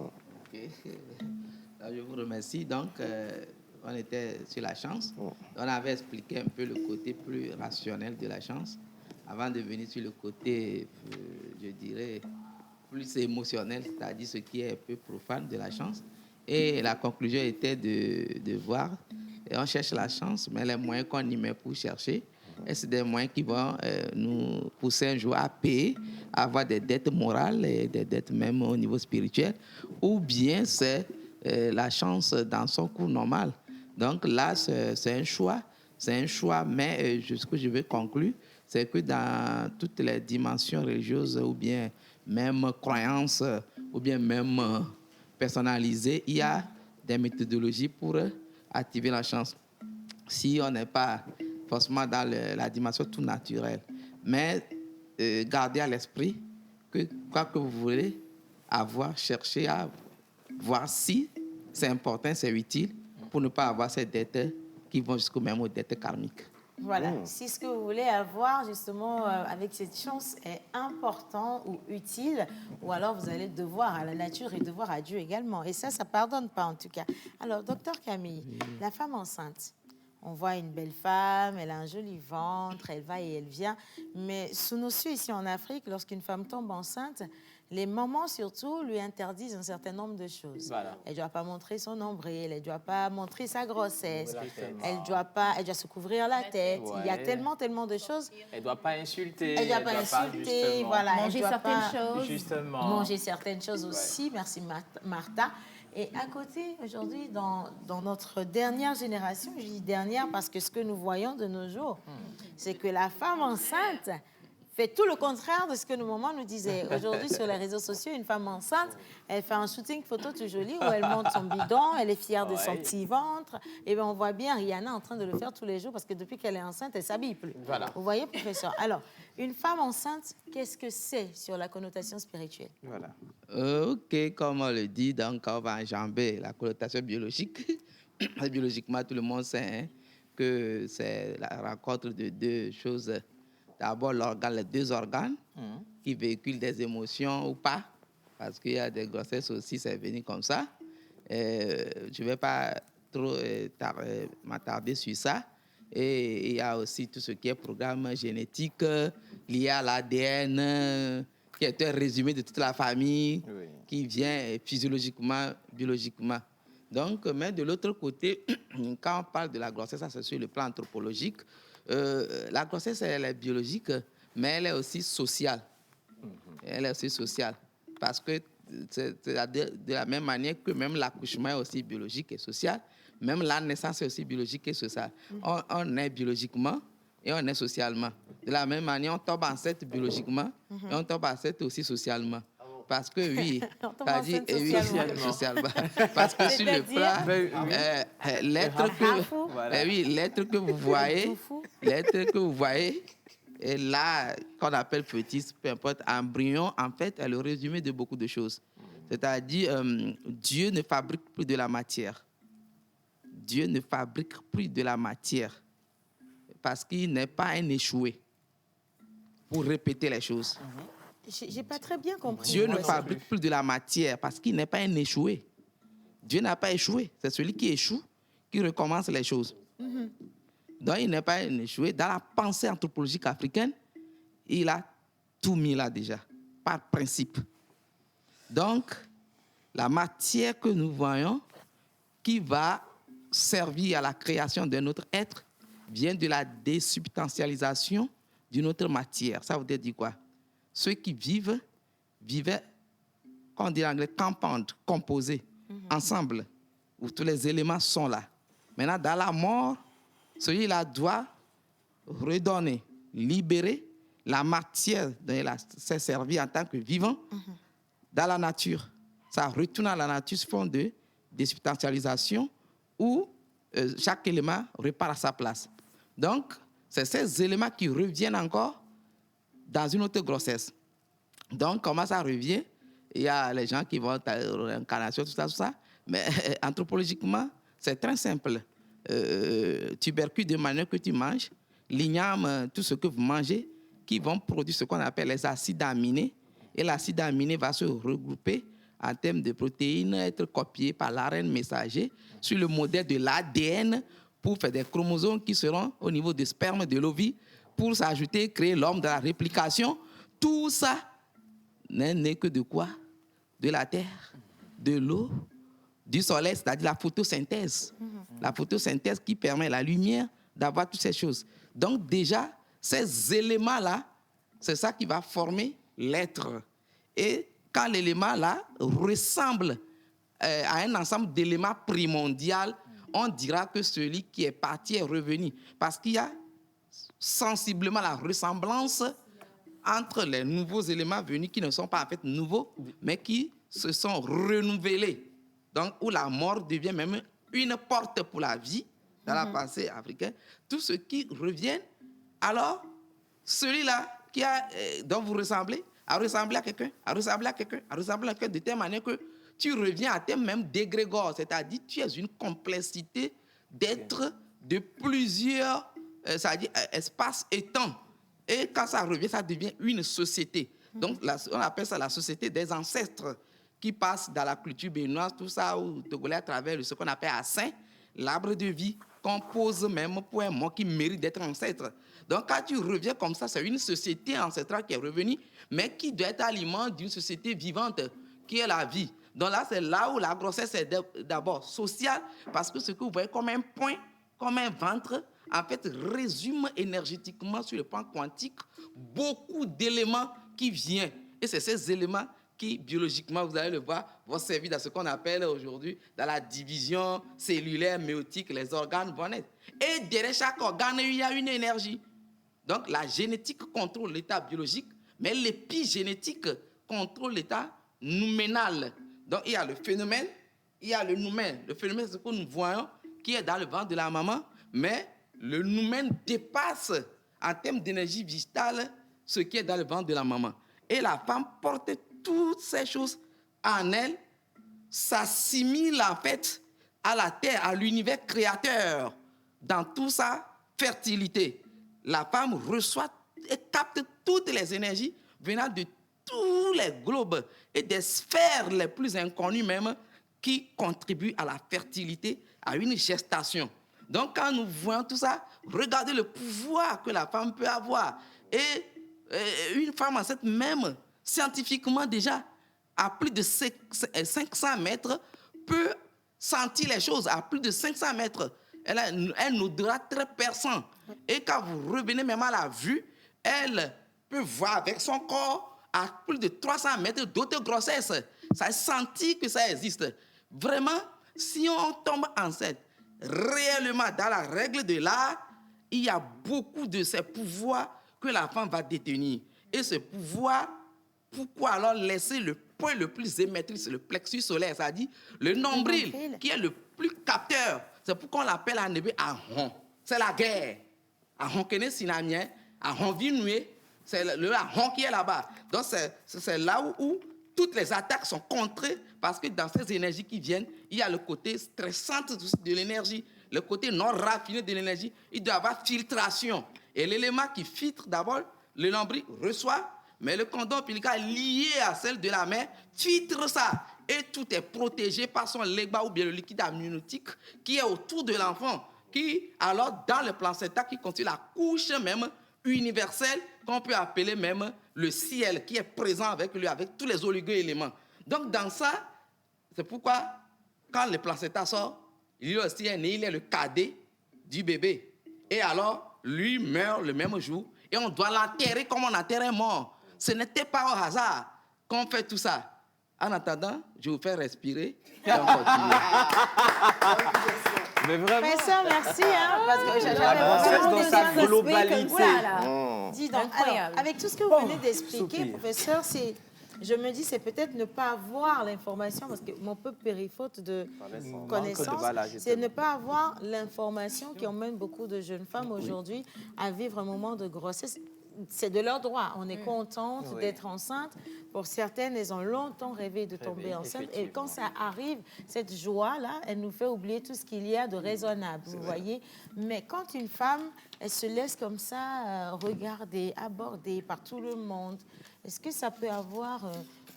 Alors, je vous remercie. Donc, on était sur la chance. On avait expliqué un peu le côté plus rationnel de la chance avant de venir sur le côté, je dirais, plus émotionnel, c'est-à-dire ce qui est un peu profane de la chance. Et la conclusion était de voir, et on cherche la chance, mais les moyens qu'on y met pour chercher, et c'est des moyens qui vont nous pousser un jour à payer, à avoir des dettes morales et des dettes même au niveau spirituel, ou bien c'est la chance dans son cours normal. Donc là, c'est un choix, mais ce que je veux conclure, c'est que dans toutes les dimensions religieuses ou bien même croyances ou bien même personnalisées, il y a des méthodologies pour activer la chance. Si on n'est pas forcément dans la dimension tout naturelle, mais gardez à l'esprit que quoi que vous voulez avoir, cherchez à voir si c'est important, c'est utile pour ne pas avoir ces dettes qui vont jusqu'au même aux dettes karmiques. Voilà, si ce que vous voulez avoir justement avec cette chance est important ou utile, ou alors vous allez devoir à la nature et devoir à Dieu également. Et ça pardonne pas en tout cas. Alors, docteur Camille, la femme enceinte, on voit une belle femme, elle a un joli ventre, elle va et elle vient. Mais sous nos cieux ici en Afrique, lorsqu'une femme tombe enceinte, les mamans surtout lui interdisent un certain nombre de choses. Voilà. Elle ne doit pas montrer son nombril, elle ne doit pas montrer sa grossesse, Exactement. elle doit se couvrir la tête. Ouais. Il y a tellement de choses. Elle ne doit pas insulter. Elle ne doit pas insulter, justement, voilà. elle Manger doit certaines pas choses. Justement. manger certaines choses aussi. Merci Martha. Et à côté, aujourd'hui, dans notre dernière génération, je dis dernière parce que ce que nous voyons de nos jours, c'est que la femme enceinte fait tout le contraire de ce que nos mamans nous disaient. Aujourd'hui, sur les réseaux sociaux, une femme enceinte, elle fait un shooting photo tout joli où elle monte son bidon, elle est fière de son petit ventre. Et bien, on voit bien Rihanna en train de le faire tous les jours parce que depuis qu'elle est enceinte, elle ne s'habille plus. Voilà. Vous voyez, professeur? Alors, une femme enceinte, qu'est-ce que c'est sur la connotation spirituelle? Voilà. Ok, comme on le dit, donc on va enjamber la connotation biologique. Biologiquement, tout le monde sait hein, que c'est la rencontre de deux choses. D'abord, les deux organes qui véhiculent des émotions ou pas, parce qu'il y a des grossesses aussi, c'est venu comme ça. Je ne vais pas trop m'attarder sur ça. Et il y a aussi tout ce qui est programme génétique lié à l'ADN, qui est un résumé de toute la famille, qui vient physiologiquement, biologiquement. Donc, mais de l'autre côté, quand on parle de la grossesse, ça c'est sur le plan anthropologique, la grossesse, elle est biologique, mais elle est aussi sociale. Elle est aussi sociale. Parce que c'est de la même manière que même l'accouchement est aussi biologique et social, même la naissance est aussi biologique et sociale. On est biologiquement et on est socialement. De la même manière, on tombe enceinte biologiquement et on tombe enceinte aussi socialement. Parce que oui, socialement. Parce que sur le plan, l'être que vous voyez, et là, qu'on appelle petit, peu importe, embryon, en fait, est le résumé de beaucoup de choses. C'est-à-dire, Dieu ne fabrique plus de la matière. Dieu ne fabrique plus de la matière parce qu'il n'est pas un échoué pour répéter les choses. J'ai pas très bien compris. Dieu ne fabrique plus de la matière parce qu'il n'est pas un échoué. Dieu n'a pas échoué. C'est celui qui échoue qui recommence les choses. Donc, il n'est pas un échoué. Dans la pensée anthropologique africaine, il a tout mis là déjà, par principe. Donc, la matière que nous voyons qui va servir à la création d'un autre être vient de la désubstantialisation d'une autre matière. Ça veut dire quoi? Ceux qui vivaient, on dit en anglais, compound, composés, ensemble, où tous les éléments sont là. Maintenant, dans la mort, celui-là doit redonner, libérer la matière dont il s'est servi en tant que vivant dans la nature. Ça retourne à la nature sous forme de désubstantialisation où chaque élément repart à sa place. Donc, c'est ces éléments qui reviennent encore dans une autre grossesse. Donc, comment ça revient? Il y a les gens qui vont à la réincarnation, tout ça. Mais anthropologiquement, c'est très simple. Tubercules de manière que tu manges, l'igname, tout ce que vous mangez, qui vont produire ce qu'on appelle les acides aminés. Et l'acide aminé va se regrouper en termes de protéines, être copié par l'ARN messager sur le modèle de l'ADN pour faire des chromosomes qui seront au niveau du sperme de l'ovule pour s'ajouter, créer l'homme de la réplication. Tout ça n'est que de quoi? De la terre, de l'eau, du soleil, c'est-à-dire la photosynthèse. La photosynthèse qui permet la lumière d'avoir toutes ces choses. Donc déjà, ces éléments-là, c'est ça qui va former l'être. Et quand l'élément-là ressemble à un ensemble d'éléments primordiaux, on dira que celui qui est parti est revenu. Parce qu'il y a sensiblement la ressemblance entre les nouveaux éléments venus qui ne sont pas en fait nouveaux, mais qui se sont renouvelés. Donc, où la mort devient même une porte pour la vie dans la pensée africaine. Tout ce qui revient, alors, celui-là dont vous ressemblez, à ressembler à quelqu'un, à ressembler à quelqu'un, à ressembler à quelqu'un, de telle manière que tu reviens à tes mêmes dégrégores, c'est-à-dire tu es une complexité d'êtres de plusieurs espaces et temps. Et quand ça revient, ça devient une société. Donc, on appelle ça la société des ancêtres qui passe dans la culture béninoise, tout ça, ou togolais, à travers ce qu'on appelle Assin, l'arbre de vie, compose même pour un mot qui mérite d'être ancêtre. Donc, quand tu reviens comme ça, c'est une société ancestrale qui est revenue, mais qui doit être aliment d'une société vivante, qui est la vie. Donc là, c'est là où la grossesse est d'abord sociale, parce que ce que vous voyez comme un point, comme un ventre, en fait, résume énergétiquement sur le plan quantique beaucoup d'éléments qui viennent. Et c'est ces éléments qui, biologiquement, vous allez le voir, vont servir dans ce qu'on appelle aujourd'hui, dans la division cellulaire, méiotique, les organes vont naître. Et derrière chaque organe, il y a une énergie. Donc, la génétique contrôle l'état biologique, mais l'épigénétique contrôle l'état nouménal. Donc, il y a le phénomène, il y a le noumène. Le phénomène, c'est ce que nous voyons, qui est dans le ventre de la maman, mais le noumène dépasse, en termes d'énergie vitale, ce qui est dans le ventre de la maman. Et la femme porte toutes ces choses en elle, s'assimile en fait à la terre, à l'univers créateur, dans toute sa fertilité. La femme reçoit et capte toutes les énergies venant de tous les globes et des sphères les plus inconnues même qui contribuent à la fertilité, à une gestation. Donc quand nous voyons tout ça, regardez le pouvoir que la femme peut avoir. Et une femme enceinte même, scientifiquement déjà, à plus de 500 mètres, peut sentir les choses. À plus de 500 mètres, elle a un odorat très perçant. Et quand vous revenez même à la vue, elle peut voir avec son corps à plus de 300 mètres d'autres grossesses. Ça sentit que ça existe. Vraiment, si on tombe enceinte, réellement dans la règle de l'art, il y a beaucoup de ces pouvoirs que la femme va détenir. Et ce pouvoir, pourquoi alors laisser le point le plus émettrice, le plexus solaire, c'est-à-dire le nombril, qui est le plus capteur. C'est pourquoi on l'appelle en hébreu Ahon. C'est la guerre. Ahon kene sinamien, Ahon vinoué, c'est le Ahon qui est là-bas. Donc c'est là où toutes les attaques sont contrées, parce que dans ces énergies qui viennent, il y a le côté stressant de l'énergie, le côté non raffiné de l'énergie. Il doit y avoir filtration. Et l'élément qui filtre d'abord, le nombril reçoit, mais le condom ombilical lié à celle de la mère filtre ça. Et tout est protégé par son legba ou bien le liquide amniotique qui est autour de l'enfant, qui, alors, dans le placenta, qui constitue la couche même universelle, qu'on peut appeler même le ciel, qui est présent avec lui, avec tous les oligo-éléments. Donc, dans ça, c'est pourquoi, quand le placenta sort, Lui aussi est né, il est le cadet du bébé. Et alors, lui meurt le même jour et on doit l'enterrer comme on enterre un mort. Ce n'était pas au hasard qu'on fait tout ça. En attendant, je vous fais respirer et on continue. Mais vraiment. Professeur, merci. Parce que La grossesse dans sa globalité. Dis donc, alors, avec tout ce que vous venez d'expliquer, professeur, je me dis, c'est peut-être ne pas avoir l'information, parce que mon peu périfaute de connaissances, c'est ne pas avoir l'information qui emmène beaucoup de jeunes femmes aujourd'hui à vivre un moment de grossesse. C'est de leur droit. On est contente d'être enceinte. Pour certaines, elles ont longtemps rêvé de tomber enceinte. Et quand ça arrive, cette joie-là, elle nous fait oublier tout ce qu'il y a de raisonnable, vous voyez. Mais quand une femme, elle se laisse comme ça regarder, aborder par tout le monde, est-ce que ça peut avoir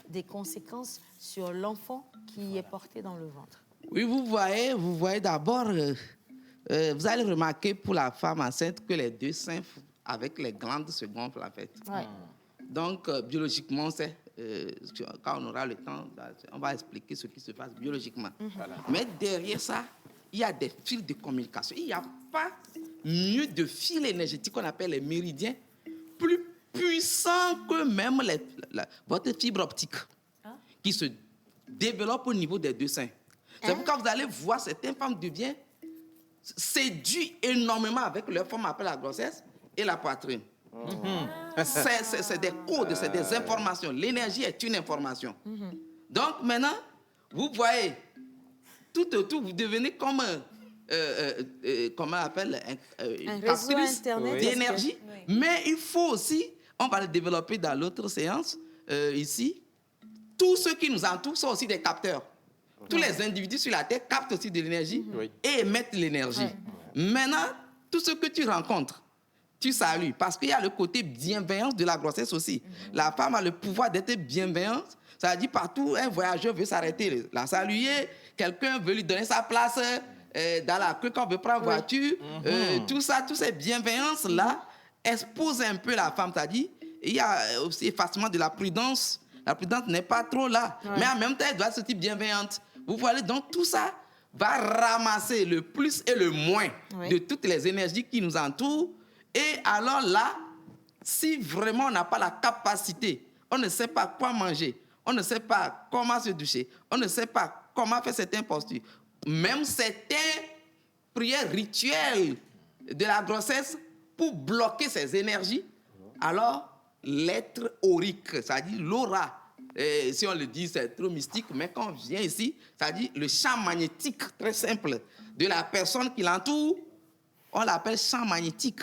des conséquences sur l'enfant qui est porté dans le ventre? Oui, vous voyez d'abord, vous allez remarquer pour la femme enceinte que les deux seins avec les glandes se gonflent en fait. Ouais. Donc, biologiquement, quand on aura le temps, on va expliquer ce qui se passe biologiquement. Voilà. Mais derrière ça, il y a des fils de communication. Il n'y a pas mieux de fils énergétiques qu'on appelle les méridiens, plus puissants que même votre fibre optique, qui se développe au niveau des deux seins. C'est pourquoi vous allez voir certaines femmes deviennent séduites énormément avec leur forme après la grossesse et la poitrine. C'est des codes, c'est des informations. L'énergie est une information. Donc maintenant, vous voyez, tout autour, vous devenez comme comment on appelle un réseau Internet d'énergie. Oui. Mais il faut aussi, on va le développer dans l'autre séance, ici, tous ceux qui nous entourent sont aussi des capteurs. Tous les individus sur la Terre captent aussi de l'énergie et émettent l'énergie. Maintenant, tout ce que tu rencontres, tu salues, parce qu'il y a le côté bienveillance de la grossesse aussi. La femme a le pouvoir d'être bienveillante. Ça veut dire partout, un voyageur veut s'arrêter, la saluer, quelqu'un veut lui donner sa place dans la queue quand on veut prendre voiture. Tout ça, toutes ces bienveillances-là exposent un peu la femme. C'est-à-dire, il y a aussi effacement de la prudence. La prudence n'est pas trop là. Mais en même temps, elle doit être ce type bienveillante. Vous voyez, donc tout ça va ramasser le plus et le moins de toutes les énergies qui nous entourent. Et alors là, si vraiment on n'a pas la capacité, on ne sait pas quoi manger, on ne sait pas comment se doucher, on ne sait pas comment faire certaines postures, même certaines prières rituelles de la grossesse pour bloquer ces énergies, alors l'être aurique, c'est-à-dire l'aura, si on le dit, c'est trop mystique, mais quand on vient ici, c'est-à-dire le champ magnétique très simple de la personne qui l'entoure, on l'appelle champ magnétique.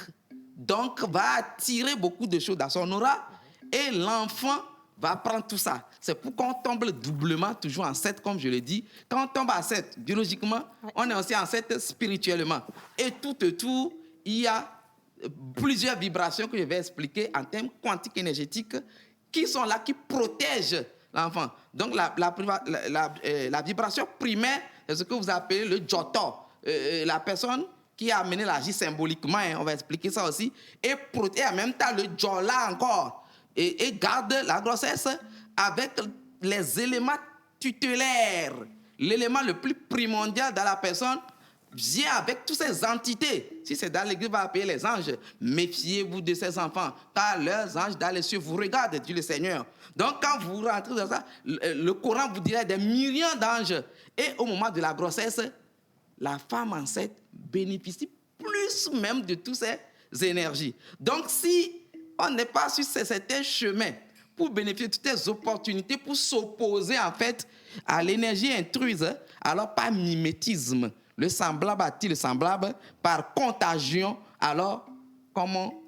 Donc, va attirer beaucoup de choses dans son aura et l'enfant va prendre tout ça. C'est pourquoi on tombe doublement, toujours en 7, comme je l'ai dit. Quand on tombe à 7, biologiquement, on est aussi en 7 spirituellement. Et tout autour, il y a plusieurs vibrations que je vais expliquer en termes quantiques énergétiques qui sont là, qui protègent l'enfant. Donc, la vibration primaire, c'est ce que vous appelez le joto. La personne qui a amené l'agir symboliquement, on va expliquer ça aussi, et en même temps le jola encore, et garde la grossesse avec les éléments tutélaires. L'élément le plus primordial dans la personne vient avec toutes ces entités. Si c'est dans l'église, on va appeler les anges. Méfiez-vous de ces enfants, car leurs anges dans les cieux vous regardent, dit le Seigneur. Donc quand vous rentrez dans ça, le Coran vous dirait des millions d'anges. Et au moment de la grossesse, la femme enceinte bénéficie plus même de toutes ces énergies. Donc, si on n'est pas sur certains chemins pour bénéficier de toutes ces opportunités, pour s'opposer en fait à l'énergie intruse, alors par mimétisme, le semblable attire le semblable, par contagion, alors comment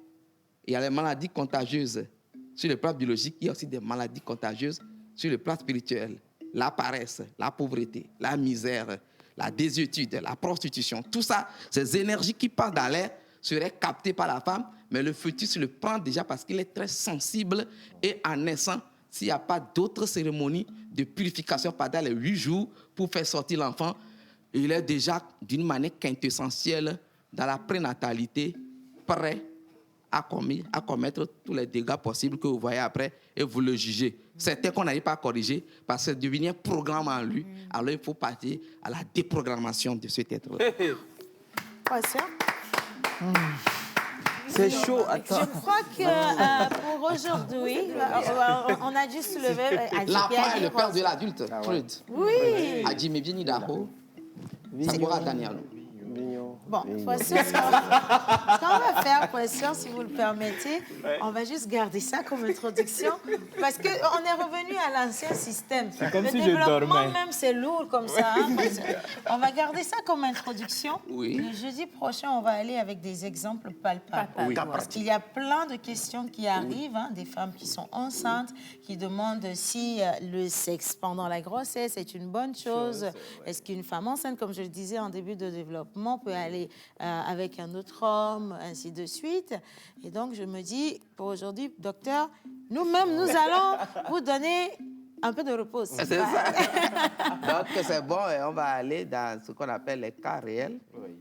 il y a les maladies contagieuses sur le plan biologique, il y a aussi des maladies contagieuses sur le plan spirituel, la paresse, la pauvreté, la misère, la désuétude, la prostitution, tout ça, ces énergies qui passent dans l'air seraient captées par la femme, mais le fœtus le prend déjà parce qu'il est très sensible et en naissant, s'il n'y a pas d'autres cérémonies de purification pendant les 8 jours pour faire sortir l'enfant, il est déjà d'une manière quintessentielle dans la prénatalité, prêt à commettre tous les dégâts possibles que vous voyez après et vous le jugez. Certains qu'on n'arrive pas à corriger parce que devenir programme en lui, alors il faut partir à la déprogrammation de cet être-là. Quoi, ça? C'est chaud, attends. Je crois que pour aujourd'hui, on a dû soulever... L'enfant est le père de l'adulte, Freud. Oui. Adjime Bieni Daho, Sabora Daniel. Bon, professeur, ce qu'on va faire, professeur, si vous le permettez, on va juste garder ça comme introduction, parce qu'on est revenu à l'ancien système. Comme le si je développement dormais. même, c'est lourd comme ça. Hein, on va garder ça comme introduction. Oui. Le jeudi prochain, on va aller avec des exemples palpables. Oui. Parce qu'il y a plein de questions qui arrivent, hein, des femmes qui sont enceintes, qui demandent si le sexe pendant la grossesse est une bonne chose. Est-ce qu'une femme enceinte, comme je le disais en début de développement, peut aller avec un autre homme, ainsi de suite. Et donc, je me dis, pour aujourd'hui, docteur, nous-mêmes, nous allons vous donner un peu de repos. C'est ça. Donc, c'est bon, et on va aller dans ce qu'on appelle les cas réels.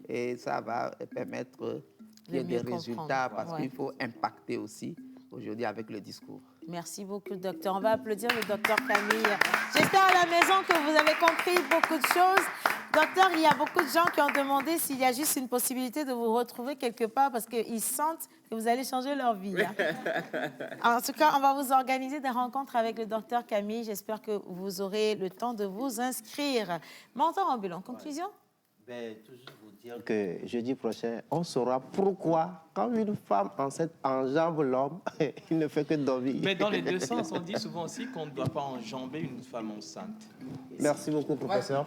Et ça va permettre qu'il y ait des résultats parce qu'il faut impacter aussi aujourd'hui avec le discours. Merci beaucoup, docteur. On va applaudir le docteur Camille. J'espère à la maison que vous avez compris beaucoup de choses. Docteur, il y a beaucoup de gens qui ont demandé s'il y a juste une possibilité de vous retrouver quelque part parce qu'ils sentent que vous allez changer leur vie. Hein. En tout cas, on va vous organiser des rencontres avec le docteur Camille. J'espère que vous aurez le temps de vous inscrire. Mentor ambulant, conclusion? Toujours vous dire que jeudi prochain, on saura pourquoi, quand une femme enceinte enjambe l'homme, il ne fait que dormir. Mais dans les deux sens, on dit souvent aussi qu'on ne doit pas enjamber une femme enceinte. Merci beaucoup, professeur.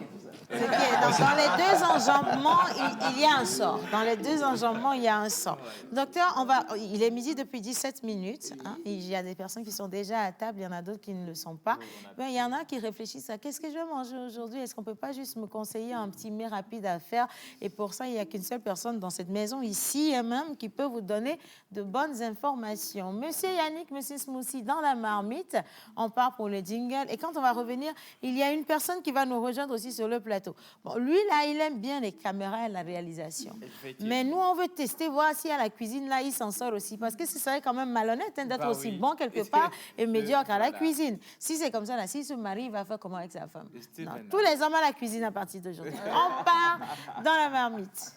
Dans les deux enjambements, il y a un sort. Dans les deux enjambements, il y a un sort. Docteur, il est midi depuis 17 minutes. Hein. Il y a des personnes qui sont déjà à table, il y en a d'autres qui ne le sont pas. Ben, il y en a qui réfléchissent à qu'est-ce que je vais manger aujourd'hui? Est-ce qu'on ne peut pas juste me conseiller un petit mets rapide à faire? Et pour ça, il n'y a qu'une seule personne dans cette maison, ici même, qui peut vous donner de bonnes informations. Monsieur Yannick, Monsieur Smoussi, dans la marmite, on part pour le jingle. Et quand on va revenir, il y a une personne qui va nous rejoindre aussi sur le plateau. Bon, lui, là, il aime bien les caméras et la réalisation. Mais nous, on veut tester, voir si à la cuisine, là, il s'en sort aussi. Parce que ce serait quand même malhonnête hein, d'être aussi bon quelque part et médiocre à la cuisine. Si c'est comme ça, là, s'il se marie, il va faire comment avec sa femme? Non, tous les hommes à la cuisine à partir d'aujourd'hui. On part dans la marmite.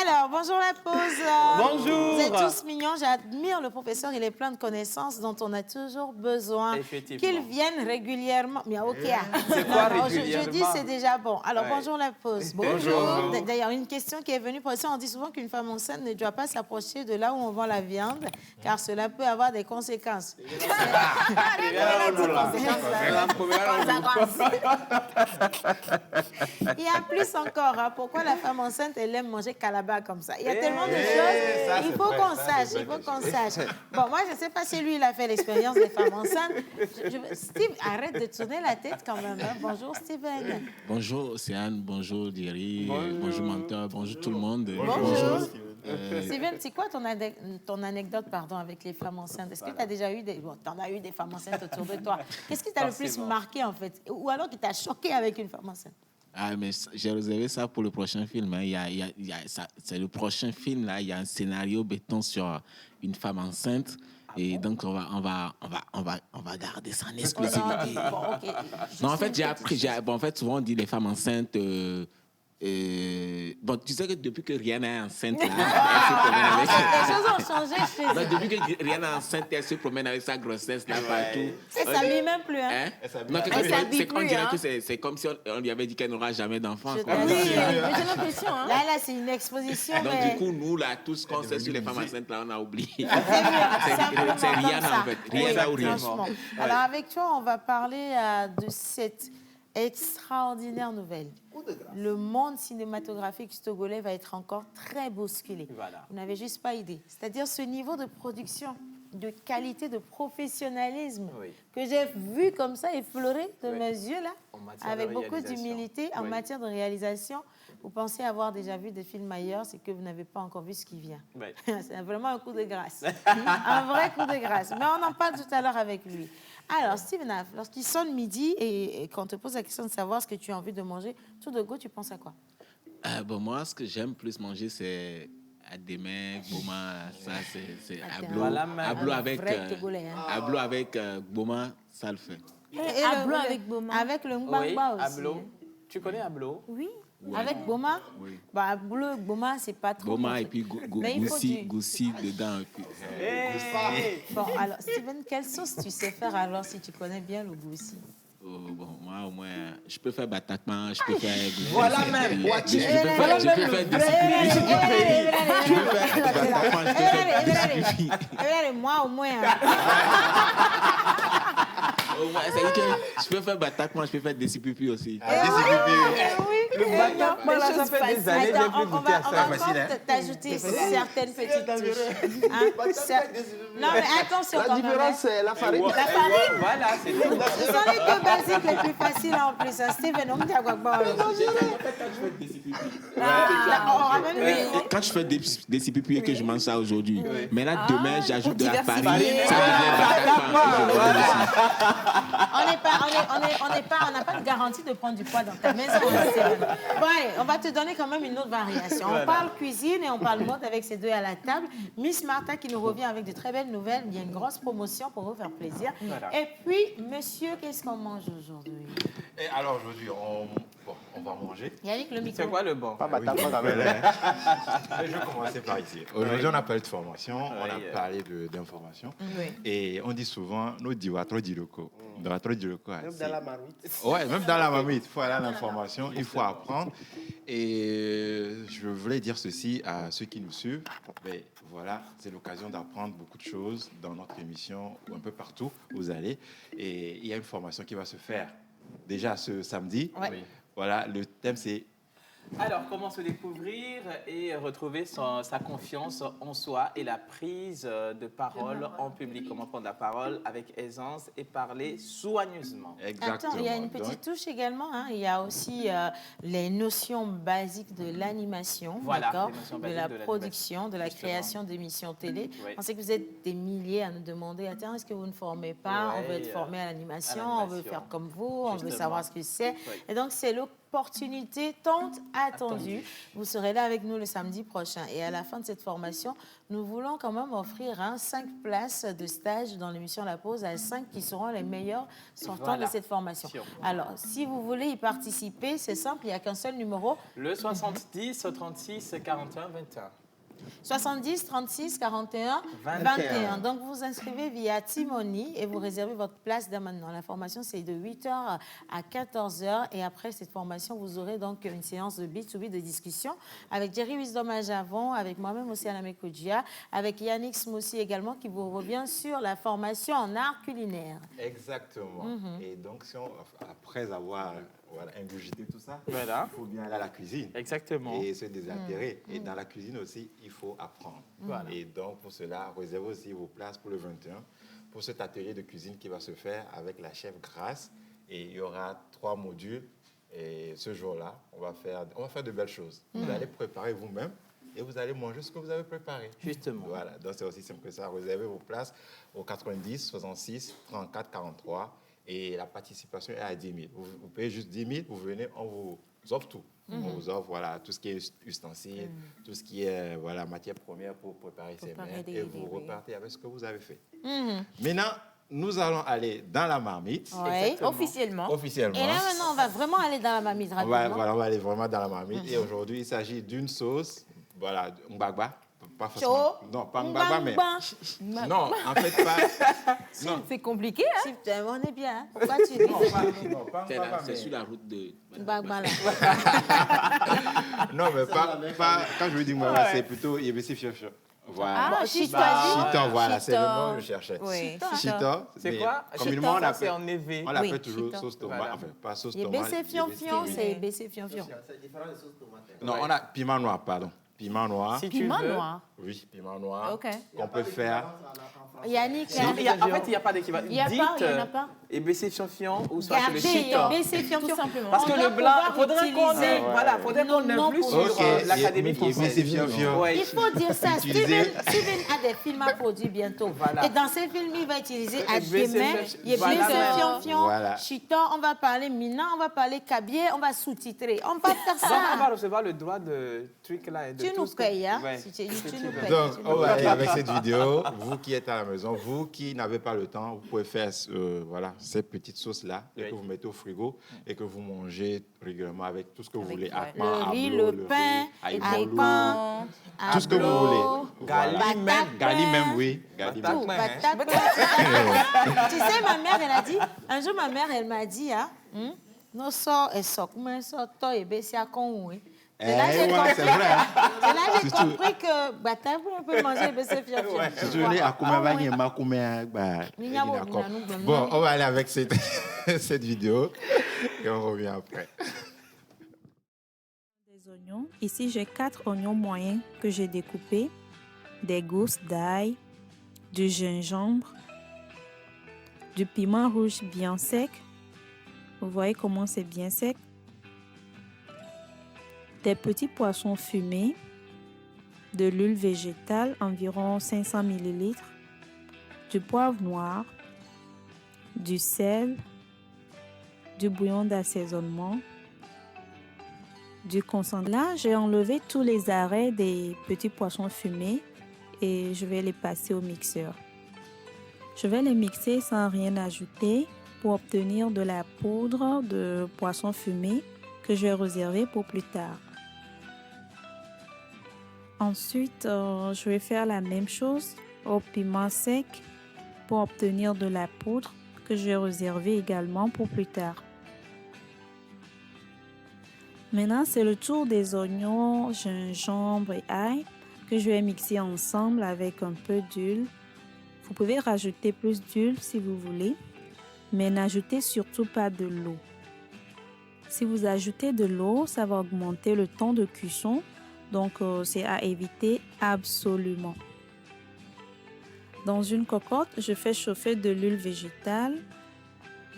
Alors, bonjour la pause. Bonjour. Vous êtes tous mignons. J'admire le professeur. Il est plein de connaissances dont on a toujours besoin. Qu'il vienne régulièrement. Mais OK. C'est quoi régulièrement? Je dis c'est déjà bon. Alors, bonjour la pause. Bonjour. D'ailleurs, une question qui est venue. Professeur, on dit souvent qu'une femme enceinte ne doit pas s'approcher de là où on vend la viande, car cela peut avoir des conséquences. Il y a plus encore. Hein, pourquoi la femme enceinte, elle aime manger calaba comme ça? Il y a tellement de choses. Il faut qu'on sache. Il faut qu'on sache. Bon, moi, je ne sais pas si lui, il a fait l'expérience des femmes enceintes. Steve, arrête de tourner la tête quand même. Hein. Bonjour, Steven. Bonjour, Océane. Bonjour, Thierry. Bonjour, mentor. Bonjour, tout le monde. Bonjour. Steven, c'est quoi ton anecdote avec les femmes enceintes? Est-ce que tu as déjà eu t'en as eu des femmes enceintes autour de toi? Qu'est-ce qui t'a le plus marqué, en fait? Ou alors qui t'a choqué avec une femme enceinte? Ah, mais j'ai réservé ça pour le prochain film. Hein. C'est le prochain film, là. Il y a un scénario béton sur une femme enceinte. Et donc, on va garder ça en exclusivité. Bon, OK. Non, en fait, j'ai appris... en fait, souvent, on dit les femmes enceintes... bon, tu sais que depuis que Rihanna est enceinte, là, elle se promène avec... Les choses ont changé chez eux. Depuis que Rihanna est enceinte, elle se promène avec sa grossesse là partout. Elle ne s'habille même plus. Hein? Non, on dirait que c'est comme si on lui avait dit qu'elle n'aura jamais d'enfant. Oui, j'ai l'impression. Hein? Là, c'est une exposition. Donc, mais... du coup, nous, là, tout ce qu'on sait sur les femmes enceintes, là, on a oublié. C'est Rihanna, en fait. Rihanna ou Rihanna. Alors, avec toi, on va parler de cette extraordinaire nouvelle. Le monde cinématographique togolais va être encore très bousculé. Voilà. Vous n'avez juste pas idée. C'est-à-dire ce niveau de production de qualité, de professionnalisme que j'ai vu comme ça effleurer de mes yeux là, avec beaucoup d'humilité en matière de réalisation. Vous pensez avoir déjà vu des films ailleurs, c'est que vous n'avez pas encore vu ce qui vient. C'est vraiment un coup de grâce, un vrai coup de grâce. Mais on en parle tout à l'heure avec lui. Alors, Steven Aff, lorsqu'il sonne midi et qu'on te pose la question de savoir ce que tu as envie de manger, tout de go, tu penses à quoi? Bon, moi, ce que j'aime plus manger, c'est Ademé, Boma, ça, c'est Ablo. Ablo avec, Ablo avec Boma, ça le fait. Et Ablo avec Boma. Avec le Mbangba aussi. Ablo. Tu connais Ablo? Oui. Avec Boma? Oui. Bah, Ablo, Boma, c'est pas trop. Boma et puis Goussi dedans. Et puis... Bon, alors, Steven, quelle sauce tu sais faire alors si tu connais bien le Goussi? Bon, moi, au moins, je peux faire Batakman, je peux faire... Voilà même. Je peux faire Moi, au moins. Je peux faire Batakman, je peux faire Desipipi aussi. Le Batakman, ça fait des années que j'ai plus goûté à ça. On va t'ajouter certaines petites touches. Non, mais attention quand même. La différence, c'est la farine. La farine. Voilà, c'est tout. Ce sont les deux basiques les plus faciles en plus. Steven, on me dit à quoi quand je fais des cipipi et que je mange ça aujourd'hui, mais là, demain, j'ajoute de la farine, ça devient on n'a pas de garantie de prendre du poids dans ta maison. Bon, allez, on va te donner quand même une autre variation. On parle cuisine et on parle mode avec ces deux à la table. Miss Martha qui nous revient avec de très belles nouvelles. Il y a une grosse promotion pour vous faire plaisir. Voilà. Et puis, monsieur, qu'est-ce qu'on mange aujourd'hui? Et alors aujourd'hui, on va manger. Yannick, le micro. C'est quoi le bon? Pas ma table, quand même. Je vais commencer par ici. Aujourd'hui, on a parlé de formation, on a parlé d'information. Et on dit souvent, nous disons trop d'iroko. Même dans la marmite. Ouais, même dans la marmite, il faut aller à l'information, il faut apprendre. Et je voulais dire ceci à ceux qui nous suivent. Mais voilà, c'est l'occasion d'apprendre beaucoup de choses dans notre émission ou un peu partout où vous allez. Et il y a une formation qui va se faire déjà ce samedi. Ouais. Voilà, le thème c'est... Alors, comment se découvrir et retrouver sa confiance en soi et la prise de parole en public. Comment prendre la parole avec aisance et parler soigneusement. Exactement. Attends, il y a une petite touche également. Hein. Il y a aussi les notions basiques de l'animation, d'accord, de la production, de la création d'émissions télé. Oui. On sait que vous êtes des milliers à nous demander, attends, est-ce que vous ne formez pas? On veut être formé à l'animation, on veut faire comme vous, on veut savoir ce que c'est. Oui. Et donc, c'est l'opportunité tant attendue. Vous serez là avec nous le samedi prochain. Et à la fin de cette formation, nous voulons quand même offrir 5 places de stage dans l'émission La Pause à 5 qui seront les meilleurs sortants de cette formation. Alors, si vous voulez y participer, c'est simple, il n'y a qu'un seul numéro. Le 70 36 41 21. 70 36 41 21. Donc, vous vous inscrivez via Timoni et vous réservez votre place dès maintenant. La formation, c'est de 8h à 14h. Et après cette formation, vous aurez donc une séance de beat-to-beat de discussion avec Jerry Wisdom à Javon, avec moi-même aussi Aname Kodjia, avec Yannick Smoussi également qui vous revient sur la formation en art culinaire. Exactement. Et donc, après avoir ingurgité tout ça, il faut bien aller à la cuisine. Exactement. Et se désaltérer. Et dans la cuisine aussi, il faut apprendre. Et donc, pour cela, réservez aussi vos places pour le 21, pour cet atelier de cuisine qui va se faire avec la chef Grace. Et il y aura 3 modules. Et ce jour-là, on va faire de belles choses. Vous allez préparer vous-même et vous allez manger ce que vous avez préparé. Justement. Voilà, donc c'est aussi simple que ça. Réservez vos places au 90 66 34 43. Et la participation est à 10 000. Vous payez juste 10 000, vous venez, on vous offre tout. On vous offre tout ce qui est ustensiles, tout ce qui est matière première pour préparer ces mets. Et vous repartez avec ce que vous avez fait. Maintenant, nous allons aller dans la marmite. Oui, officiellement. Et là, maintenant, on va vraiment aller dans la marmite rapidement. On va aller vraiment dans la marmite. Et aujourd'hui, il s'agit d'une sauce, mbagba. Pas forcément. Non, pas mbagba, mais... Non, en fait, pas... Non. C'est compliqué, hein? On est bien. Pourquoi tu dis non, pas mbagba, c'est sur la route de... Mbagba, là. Non, mais pas... Quand je veux dire mbagba, c'est plutôt yébessi fiofio. Voilà. Chita, voilà, c'est le nom que je cherchais. Oui. Chita. C'est quoi? Communément, on l'appelle en élevé. On l'appelle toujours sauce tomate. Enfin, pas sauce tomate. Yébessi fiofio, c'est yébessi fiofio. C'est différent de sauce tomate. Non, on a piment noir, pardon. Piment noir. Si Piment tu veux. noir. Oui, piment noir. Ok. Qu'on peut faire. Yannick, Non, en fait, il n'y a pas d'équivalent. Il y a pas, il y en a pas. Et baisser fion ou soit c'est le Gardez, chiton. baissez fion, Tout simplement. Parce que On le doit blanc, il pouvoir faudrait qu'on utiliser ait, voilà, faudrait qu'on nos ait plus noms sur pour- l'Académie Et française. c'est fion. Ouais. Il faut dire ça. Utiliser. Steven a des films à produire bientôt. Voilà. Et dans ces films, il va utiliser à baisser demain. le- Il y a voilà. Fion Fion, Voilà. Chiton, on va parler Mina, on va parler Kabier, on va sous-titrer. On va faire Donc, on va ça. recevoir le droit de truc là. Et de Tu tout nous ce que- payes, hein? Ouais. Si tu Si nous veux. payes. Donc, tu on nous va payes. aller avec cette vidéo. Vous qui êtes à la maison, vous qui n'avez pas le temps, vous pouvez faire voilà, ces petites sauces-là et que vous mettez au frigo et que vous mangez régulièrement avec tout ce que vous voulez. Le riz, le pain, pain, tout ce que vous voulez. Gali même. Gali même, oui. Gali même. Tout, patate. Tu sais, ma mère, elle a dit, un jour, ma mère, elle m'a dit, hein, nos sorts et sorts, mais sorts, toi et bessia con, oui. C'est là que j'ai ouais, compris- c'est vrai. Hein? c'est là que j'ai Surtout- compris que bataille, on peut manger bessia fier. Si tu veux, à combien va y avoir combien, Bon, on va aller avec cette, cette vidéo et on revient après. Des oignons. Ici, j'ai 4 oignons moyens que j'ai découpés, des gousses d'ail, du gingembre, du piment rouge bien sec. Vous voyez comment c'est bien sec. Des petits poissons fumés, de l'huile végétale, environ 500 ml, du poivre noir, du sel, du bouillon d'assaisonnement, du concentré. Là, j'ai enlevé tous les arrêts des petits poissons fumés et je vais les passer au mixeur. Je vais les mixer sans rien ajouter pour obtenir de la poudre de poisson fumé que je vais réserver pour plus tard. Ensuite, je vais faire la même chose au piment sec pour obtenir de la poudre que je vais réserver également pour plus tard. Maintenant, c'est le tour des oignons, gingembre et ail que je vais mixer ensemble avec un peu d'huile. Vous pouvez rajouter plus d'huile si vous voulez, mais n'ajoutez surtout pas de l'eau. Si vous ajoutez de l'eau, ça va augmenter le temps de cuisson, donc c'est à éviter absolument. Dans une cocotte, je fais chauffer de l'huile végétale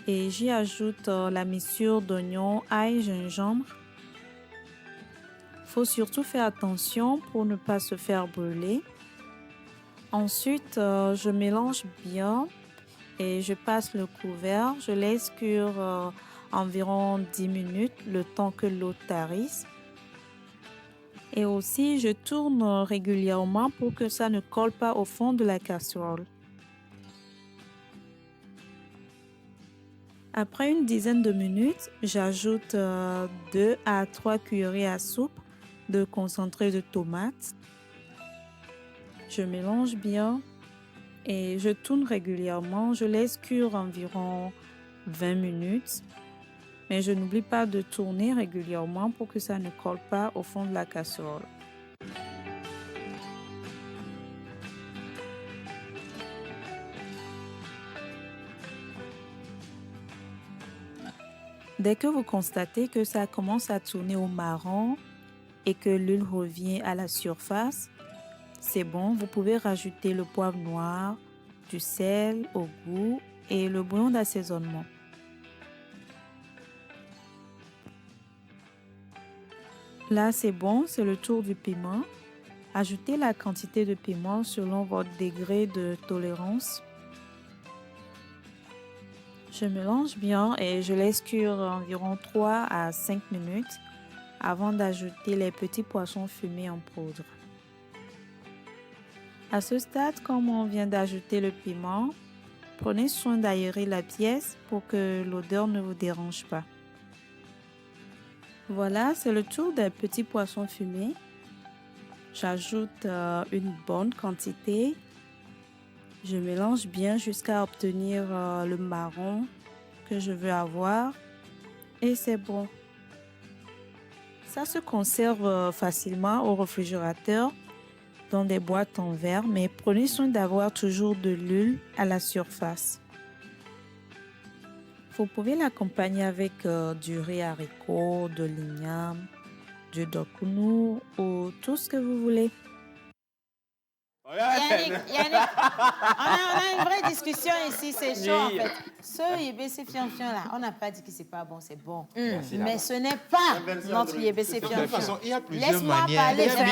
et j'y ajoute la mixture d'oignons, ail, gingembre. Il faut surtout faire attention pour ne pas se faire brûler. Ensuite, je mélange bien et je passe le couvert. Je laisse cuire environ 10 minutes, le temps que l'eau tarisse. Et aussi, je tourne régulièrement pour que ça ne colle pas au fond de la casserole. Après une dizaine de minutes, j'ajoute 2 à 3 cuillerées à soupe de concentré de tomate. Je mélange bien et je tourne régulièrement. Je laisse cuire environ 20 minutes. Mais je n'oublie pas de tourner régulièrement pour que ça ne colle pas au fond de la casserole. Dès que vous constatez que ça commence à tourner au marron et que l'huile revient à la surface, c'est bon, vous pouvez rajouter le poivre noir, du sel au goût et le bouillon d'assaisonnement. Là, c'est bon, c'est le tour du piment. Ajoutez la quantité de piment selon votre degré de tolérance. Je mélange bien et je laisse cuire environ 3 à 5 minutes avant d'ajouter les petits poissons fumés en poudre. À ce stade, comme on vient d'ajouter le piment, prenez soin d'aérer la pièce pour que l'odeur ne vous dérange pas. Voilà, c'est le tour des petits poissons fumés. J'ajoute une bonne quantité. Je mélange bien jusqu'à obtenir le marron que je veux avoir. Et c'est bon. Ça se conserve facilement au réfrigérateur dans des boîtes en verre, mais prenez soin d'avoir toujours de l'huile à la surface. Vous pouvez l'accompagner avec du riz haricot, de l'igname du Dokunu ou tout ce que vous voulez. Yannick, on a une vraie discussion ici, c'est chaud en fait. Ce YBC Fion-Fion là, on n'a pas dit que c'est pas bon, c'est bon. Mais ce n'est pas notre YBC Fion-Fion. De toute façon, il y a plusieurs Laisse-moi manières parler, c'est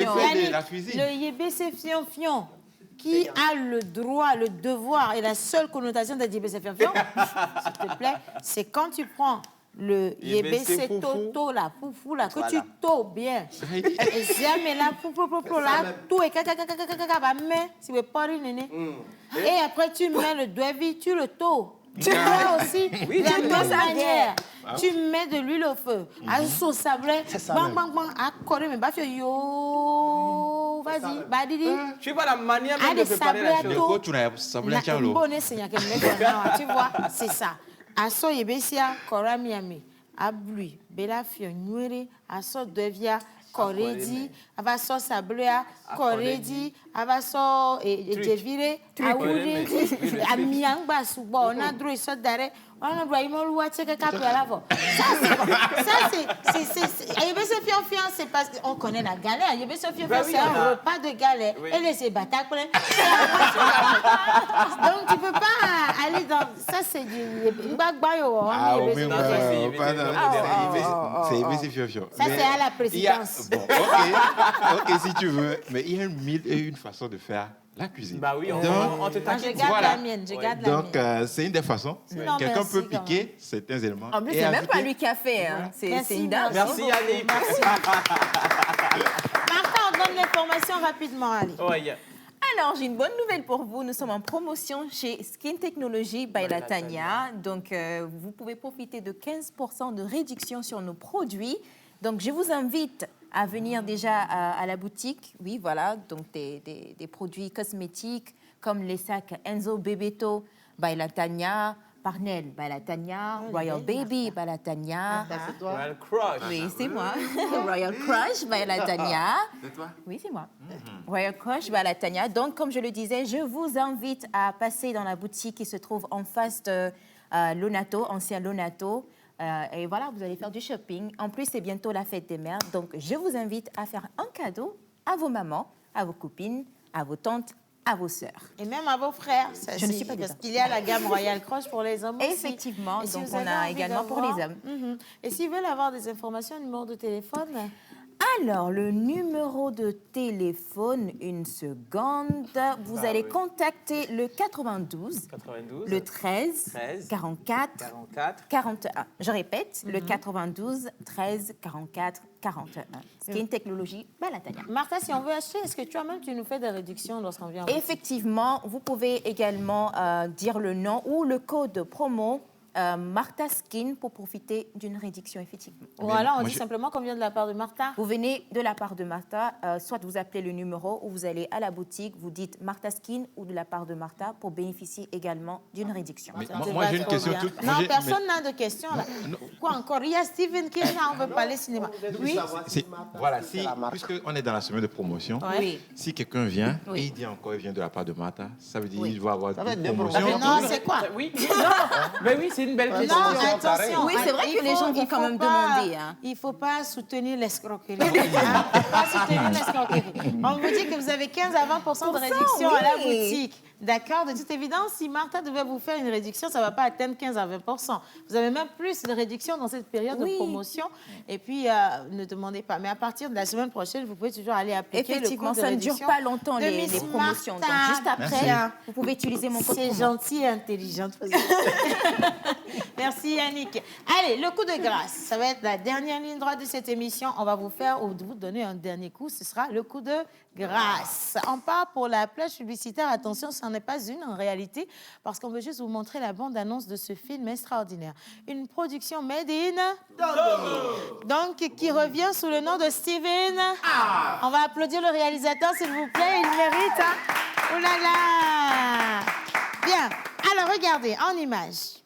pas de la cuisine. Le YBC Fion-Fion qui a le droit, le devoir et la seule connotation de YBC Fion-Fion, s'il te plaît, c'est quand tu prends le YBC Toto, la foufou, là, que tu taux bien. Et jamais là, là, tout est mais si vous pas néné. Et après, tu mets le doigt-vie, tu le taux. Tu mets aussi la même manière. Tu mets de l'huile au feu. À sauce sablé, bang, bang, bang, à corée, mais bah, yo, vas-y, bah, Didi. Tu vois la manière de préparer la chose. Tu vois, c'est ça. Aso yebesia koramiame ablui belafio nuere aso devia koredi abaso sablea koredi abaso devire awuredi amiangba subo ona dro iso dare ona dro imoluwa cheke kapi alavo ça c'est yebesia fion c'est parce qu'on connaît la galère yebesia fion c'est un repas de galère et les batacle donc tu peux pas aller dans ça c'est du bagbayo c'est YBC Fion-Fion. Ça c'est à la présidence. Bon, ok si tu veux, mais il y a 1001 façons de faire la cuisine. Bah oui, on te t'inquiète. Je garde la mienne, Donc c'est une des façons. Quelqu'un peut piquer certains éléments. En plus, c'est même pas lui qui a fait. Hein. C'est une dame. Merci Yannick. Martha, on donne l'information rapidement, Ali. Alors, j'ai une bonne nouvelle pour vous. Nous sommes en promotion chez Skin Technology by Latanya. Donc, vous pouvez profiter de 15% de réduction sur nos produits. Donc, je vous invite à venir déjà à la boutique. Oui, voilà, donc des produits cosmétiques comme les sacs Enzo Bebeto by Latanya, Parnell by Latanya, Royal Baby by Latanya. Royal Crush. Oui, c'est moi. Royal Crush by Latanya. C'est toi? Oui, c'est moi. Royal Crush by Latanya. Donc, comme je le disais, je vous invite à passer dans la boutique qui se trouve en face de Lonato, ancien Lonato. Et voilà, vous allez faire du shopping. En plus, c'est bientôt la fête des mères. Donc, je vous invite à faire un cadeau à vos mamans, à vos copines, à vos tantes, à vos sœurs. Et même à vos frères. Ça, je ne suis pas parce qu'il y a la gamme Royal Crush pour les hommes aussi. Effectivement, Et donc vous on avez a envie également pour les hommes. Et s'ils veulent avoir des informations, numéro de téléphone? Alors, le numéro de téléphone, une seconde. Vous allez contacter le 92, le 13, 44, 41. Je répète, le 92, 13, 44, 41. Skin Technology by Latanya. Martha, si on veut acheter, est-ce que tu nous fais des réductions lorsqu'on vient? Effectivement, vous pouvez également dire le nom ou le code promo Martha Skin pour profiter d'une réduction, effectivement. Ou alors on dit simplement qu'on vient de la part de Martha. Vous venez de la part de Martha, soit vous appelez le numéro ou vous allez à la boutique, vous dites Martha Skin ou de la part de Martha pour bénéficier également d'une réduction. Moi j'ai une question toute... Non, personne n'a de questions là. Quoi encore? Il y a Steven qui est là, on veut parler cinéma. Oui. Voilà, puisqu'on est dans la semaine de promotion, si quelqu'un vient et il dit encore il vient de la part de Martha, ça veut dire qu'il va avoir une promotion. Non, c'est quoi? Oui, mais oui, c'est une belle question. Non, attention. Oui, c'est vrai que les gens vont quand même demander. Il ne faut pas soutenir l'escroquerie. Il ne faut pas soutenir l'escroquerie. On vous dit que vous avez 15 à 20% de réduction à la boutique. D'accord? De toute évidence, si Martha devait vous faire une réduction, ça ne va pas atteindre 15 à 20%. Vous avez même plus de réduction dans cette période de promotion. Et puis, ne demandez pas. Mais à partir de la semaine prochaine, vous pouvez toujours aller appliquer le Effectivement, coût de ça ne réduction. dure pas longtemps les promotions. Donc, juste après, vous pouvez utiliser mon code promo. C'est gentil et intelligent. Merci Yannick. Allez, le coup de grâce. Ça va être la dernière ligne droite de cette émission. On va vous donner un dernier coup. Ce sera le coup de grâce. On part pour la plage publicitaire. Attention, ce n'en est pas une en réalité, parce qu'on veut juste vous montrer la bande-annonce de ce film extraordinaire. Une production made in Togo. Donc, qui revient sous le nom de Steven. On va applaudir le réalisateur, s'il vous plaît. Il mérite. Hein? Oh là là. Bien. Alors, regardez, en image.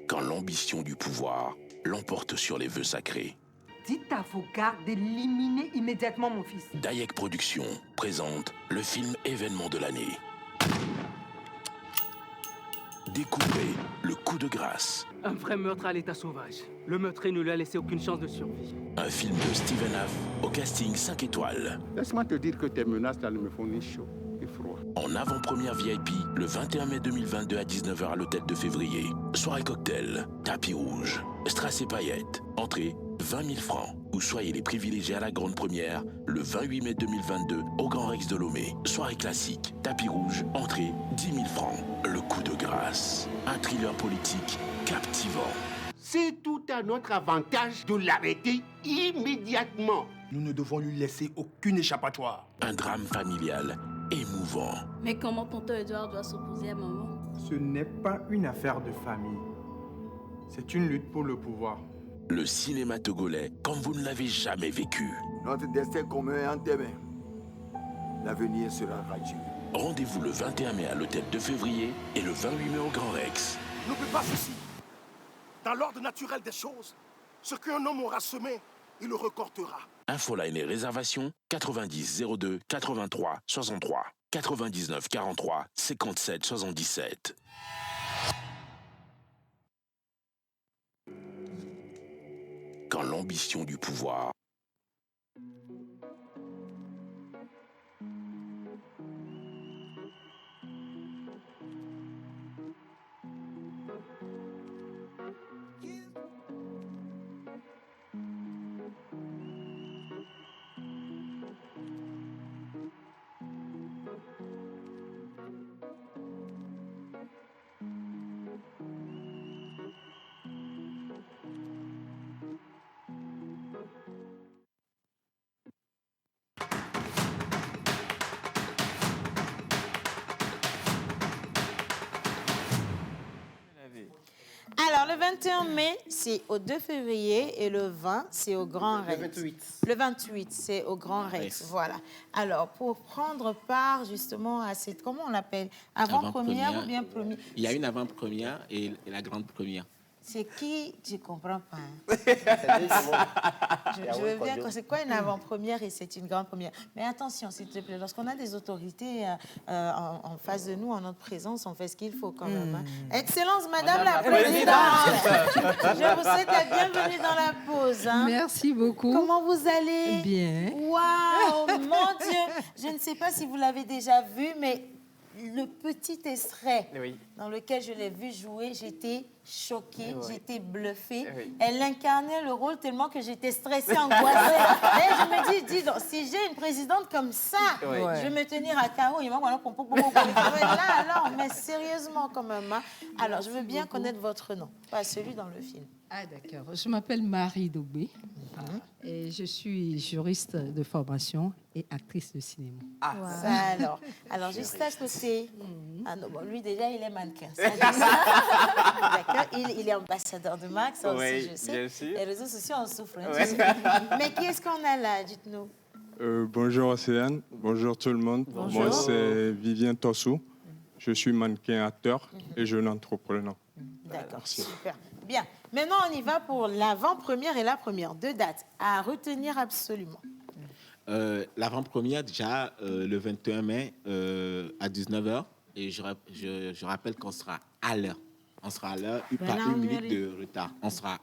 Quand l'ambition du pouvoir l'emporte sur les vœux sacrés, Dites à vos gardes d'éliminer immédiatement mon fils. Dayek Productions présente le film événement de l'année. Découvrez Le Coup de grâce. Un vrai meurtre à l'état sauvage. Le meurtrier ne lui a laissé aucune chance de survie. Un film de Steven Haff au casting 5 étoiles. Laisse-moi te dire que tes menaces là ne me font ni chaud ni froid. En avant-première VIP, le 21 mai 2022 à 19h à l'hôtel de Février. Soirée cocktail, tapis rouge, strass et paillettes. Entrée 20 000 francs. Ou soyez les privilégiés à la grande première le 28 mai 2022 au Grand Rex de Lomé. Soirée classique, tapis rouge, entrée 10 000 francs. Le Coup de grâce. Un thriller politique captivant. C'est tout à notre avantage de l'arrêter immédiatement. Nous ne devons lui laisser aucune échappatoire. Un drame familial émouvant. Mais comment tonton Edouard doit s'opposer à maman? Ce n'est pas une affaire de famille. C'est une lutte pour le pouvoir. Le cinéma togolais comme vous ne l'avez jamais vécu. Notre destin commun est en tes mains. L'avenir sera radieux. Rendez-vous le 21 mai à l'hôtel de Février et le 28 mai au Grand Rex. N'oublie pas ceci. Dans l'ordre naturel des choses, ce qu'un homme aura semé, il le récoltera. Infoline et réservations 90 02 83 63 99 43 57 77. Quand l'ambition du pouvoir Alors, le 21 mai, c'est au 2 février et le 20, c'est au Grand Rex. Le 28. Le 28, c'est au Grand Rex. Voilà. Alors, pour prendre part justement à cette, comment on l'appelle, avant-première ou bien première? Il y a une avant-première et la grande première. C'est qui? Je ne comprends pas. Je veux bien que c'est quoi une avant-première et c'est une grande première. Mais attention, s'il te plaît, lorsqu'on a des autorités en face de nous, en notre présence, on fait ce qu'il faut quand même. Hein. Excellence, Madame la Présidente. Je vous souhaite la bienvenue dans la pause. Hein. Merci beaucoup. Comment vous allez? Bien. Waouh, mon Dieu. Je ne sais pas si vous l'avez déjà vu, mais le petit extrait dans lequel je l'ai vu jouer, j'étais choquée, j'étais bluffée. Elle incarnait le rôle tellement que j'étais stressée, angoissée. Et je me dis donc, si j'ai une présidente comme ça, je vais me tenir à carreau. Là, alors, mais sérieusement quand même. Hein. Alors, je veux bien connaître votre nom, pas celui dans le film. Ah, d'accord. Je m'appelle Marie Dogbé et je suis juriste de formation et actrice de cinéma. Ah, ça alors juste à côté. Ah non, bon, lui déjà, il est mannequin. D'accord. Il est ambassadeur de Max, ça aussi, je sais. Bien sûr. Les réseaux sociaux en souffrent. Hein, mais qui est-ce qu'on a là, dites-nous? Bonjour Océane, bonjour tout le monde. Bonjour. Moi c'est Vivien Tossou. Je suis mannequin acteur et jeune entrepreneur. D'accord, super. Bien. Maintenant, on y va pour l'avant-première et la première. 2 dates à retenir absolument. L'avant-première, déjà, le 21 mai à 19h. Et je rappelle qu'on sera à l'heure. On sera à l'heure, pas une minute de retard.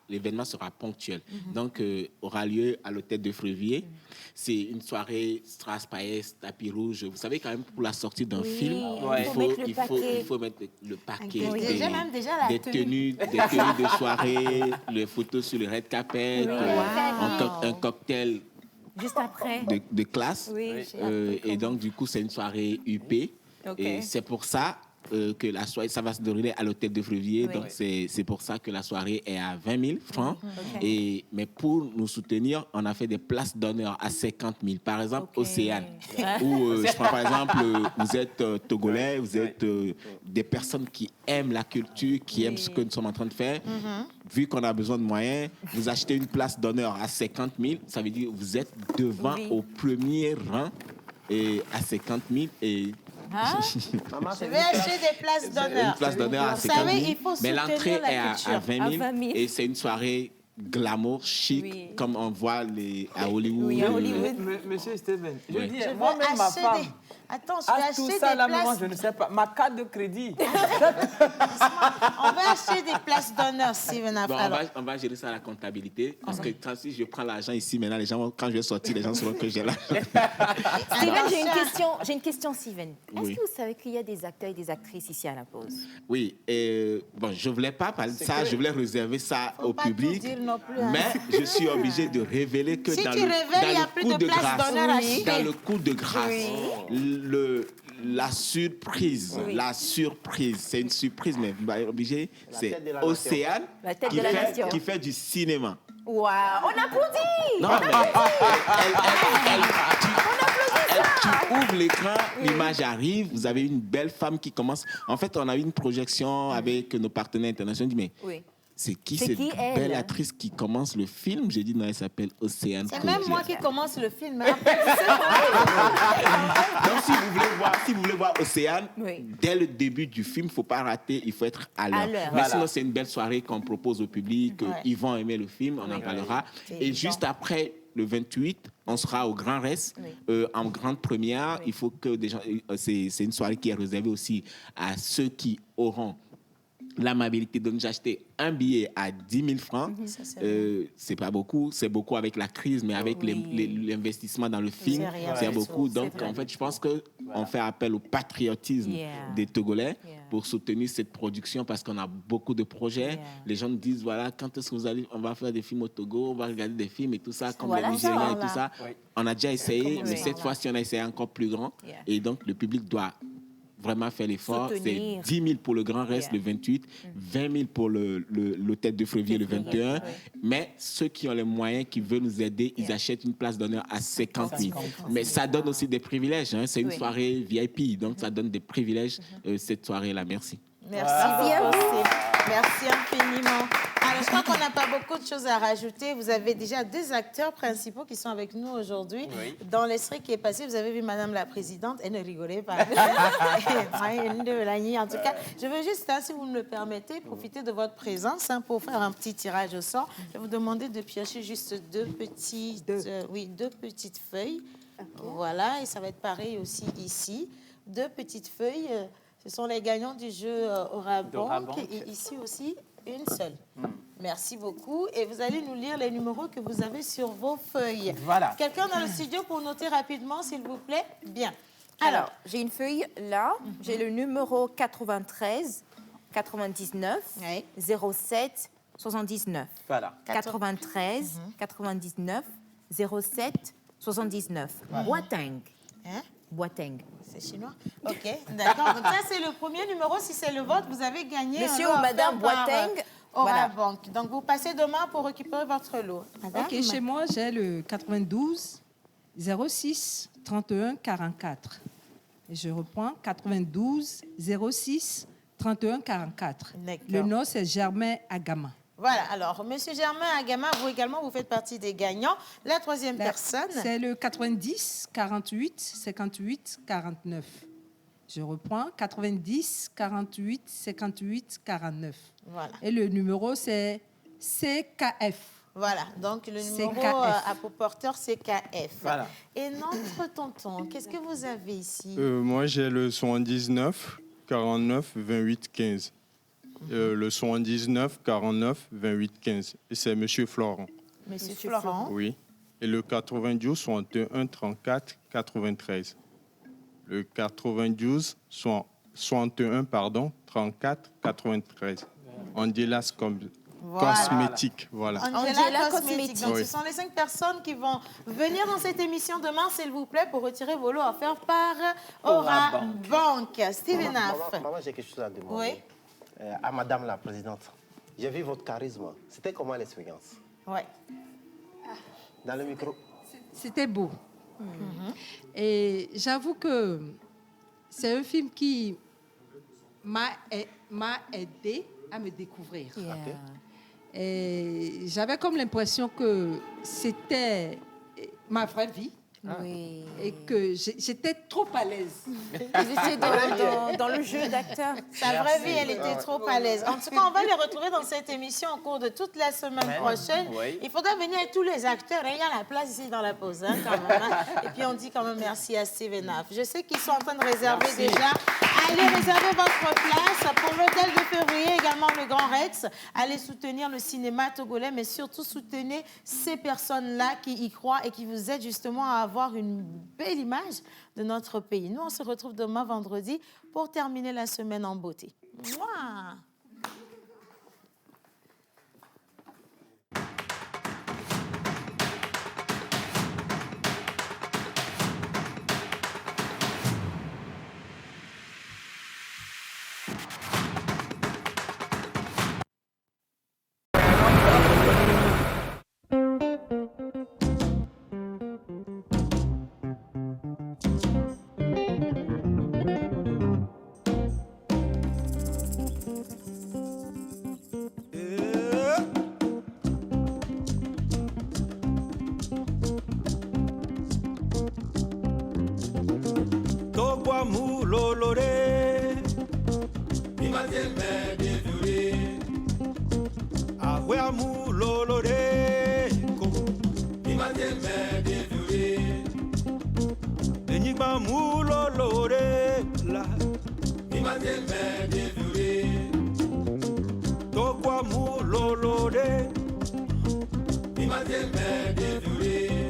L'événement sera ponctuel. Donc, aura lieu à l'hôtel de Février. C'est une soirée strass, paillettes, tapis rouge. Vous savez, quand même, pour la sortie d'un film, il faut mettre le paquet. Des tenues de soirée, les photos sur le red carpet, un cocktail juste après de classe. Et donc, du coup, c'est une soirée UP. Et c'est pour ça que la soirée, ça va se dérouler à l'hôtel de Février. Donc, c'est pour ça que la soirée est à 20 000 francs. Mais pour nous soutenir, on a fait des places d'honneur à 50 000. Par exemple, Océane. Où, je prends par exemple, vous êtes Togolais, vous êtes des personnes qui aiment la culture, qui aiment ce que nous sommes en train de faire. Vu qu'on a besoin de moyens, vous achetez une place d'honneur à 50 000. Ça veut dire que vous êtes devant au premier rang et à 50 000. Et je vais acheter des places d'honneur. Une place d'honneur à 50 000. Il faut mais l'entrée est à 20 000. À 20 000. Et c'est une soirée glamour, chic, comme on voit à Hollywood. Oui, à Hollywood. Monsieur Steven, je dis, Je moi-même, ma acheter femme. Attends, je vais acheter tout des ça, là, places. moi, je ne sais pas. Ma carte de crédit. On va acheter des places d'honneur, Steven. Bon, on va gérer ça à la comptabilité. Parce que si je prends l'argent ici, maintenant, les gens, quand je vais sortir, les gens sauront que j'ai l'argent. Steven, j'ai une question, Steven. Est-ce Oui. que vous savez qu'il y a des acteurs et des actrices ici à la pause? Oui, bon, je ne voulais pas parler de ça, je voulais réserver ça au pas public. tout dire non plus, hein. Mais je suis obligé de révéler que Si dans tu le, révèles, il y a dans plus le coup de de place grâce, d'honneur à acheter. dans le coup de grâce, la surprise, c'est une surprise, mais vous m'avez obligé, c'est tête de la Océane La tête de la nation. qui fait du cinéma. Waouh, on applaudit! Non, mais tu ouvres l'écran, l'image arrive, vous avez une belle femme qui commence. En fait, on a eu une projection avec nos partenaires internationaux. On dit, mais c'est qui cette belle actrice qui commence le film? J'ai dit, non, elle s'appelle Océane. C'est même moi qui commence le film. Donc, si vous voulez voir Océane, dès le début du film, il ne faut pas rater, il faut être à l'heure. Mais sinon, c'est une belle soirée qu'on propose au public. Ils vont aimer le film, on en parlera. Et juste après le 28, on sera au Grand Reste, en grande première. Il faut que des gens... C'est une soirée qui est réservée aussi à ceux qui auront l'amabilité de nous acheter un billet à 10 000 francs. C'est pas beaucoup, c'est beaucoup avec la crise, mais avec l'investissement dans le film, c'est beaucoup. Donc, en fait, je pense qu'on fait appel au patriotisme des Togolais pour soutenir cette production parce qu'on a beaucoup de projets. Les gens nous disent, voilà, quand est-ce que on va faire des films au Togo, on va regarder des films et tout ça, comme les Nigériens et tout ça. On a déjà essayé, mais cette fois-ci, on a essayé encore plus grand. Et donc, le public doit vraiment faire l'effort. C'est 10 000 pour le Grand Reste le 28, 20 000 pour l'hôtel de Frévier le 21. Mais ceux qui ont les moyens, qui veulent nous aider, ils achètent une place d'honneur à 50 000. Mais ça donne aussi des privilèges. Hein. C'est une soirée VIP, donc ça donne des privilèges cette soirée-là. Merci. Merci beaucoup. Merci infiniment. Alors, je crois qu'on n'a pas beaucoup de choses à rajouter. Vous avez déjà deux acteurs principaux qui sont avec nous aujourd'hui. Dans l'extrait qui est passé, vous avez vu Madame la Présidente. Elle ne rigolait pas. En tout cas, je veux juste, si vous me le permettez, profiter de votre présence pour faire un petit tirage au sort. Je vais vous demander de piocher juste deux petites feuilles. Voilà, et ça va être pareil aussi ici. Deux petites feuilles. Ce sont les gagnants du jeu Aura Bank. Et ici aussi, une seule. Merci beaucoup. Et vous allez nous lire les numéros que vous avez sur vos feuilles. Voilà. Quelqu'un dans le studio pour noter rapidement, s'il vous plaît? Bien. Alors, j'ai une feuille là. J'ai le numéro 93 99 07 79. Voilà. 93 99 07 79. Boateng. Boateng. C'est chinois? OK, d'accord. Donc ça, c'est le premier numéro. Si c'est le vôtre, vous avez gagné Monsieur un lot ou Madame Boateng. Aura Bank. Donc, vous passez demain pour récupérer votre lot. Madame? OK, chez moi, j'ai le 92 06 31 44. Et je reprends 92 06 31 44. Le nom, c'est Germain Agama. Voilà, alors, Monsieur Germain Agama, vous également, vous faites partie des gagnants. La troisième personne... C'est le 90 48 58 49. Je reprends, 90 48 58 49. Voilà. Et le numéro, c'est CKF. Voilà, donc le numéro à porteur CKF. Voilà. Et notre tonton, qu'est-ce que vous avez ici? Moi, j'ai le 79 49 28 15. Le 79 49 28 15. Et c'est Monsieur Florent. Monsieur Florent. Oui. Et le 92 61 34 93. Le 92 61 34 93. Angelas Cosmétique. Voilà. Angela Cosmétique. Donc, oui. ce sont les 5 personnes qui vont venir dans cette émission demain, s'il vous plaît, pour retirer vos lots offerts par Aura Bank. Steven Aff. Maman, j'ai quelque chose à demander. Oui. À Madame la Présidente. J'ai vu votre charisme. C'était comment l'expérience? Oui. Dans le micro. C'était beau. Et j'avoue que c'est un film qui m'a aidé à me découvrir. Et j'avais comme l'impression que c'était ma vraie vie. Oui. Et que j'étais trop à l'aise. Vous étiez dans le jeu d'acteur. Sa vraie vie, elle était trop à l'aise. En tout cas, on va les retrouver dans cette émission au cours de toute la semaine prochaine. Oui. Il faudra venir avec tous les acteurs. Il y a la place ici dans la pause, hein, quand même. Hein. Et puis, on dit quand même merci à Steve et Naf. Je sais qu'ils sont en train de réserver déjà. Allez réserver votre place pour l'hôtel de février, également le Grand Rex. Allez soutenir le cinéma togolais, mais surtout soutenez ces personnes-là qui y croient et qui vous aident justement à avoir une belle image de notre pays. Nous, on se retrouve demain vendredi pour terminer la semaine en beauté. Mouah! Imagine me,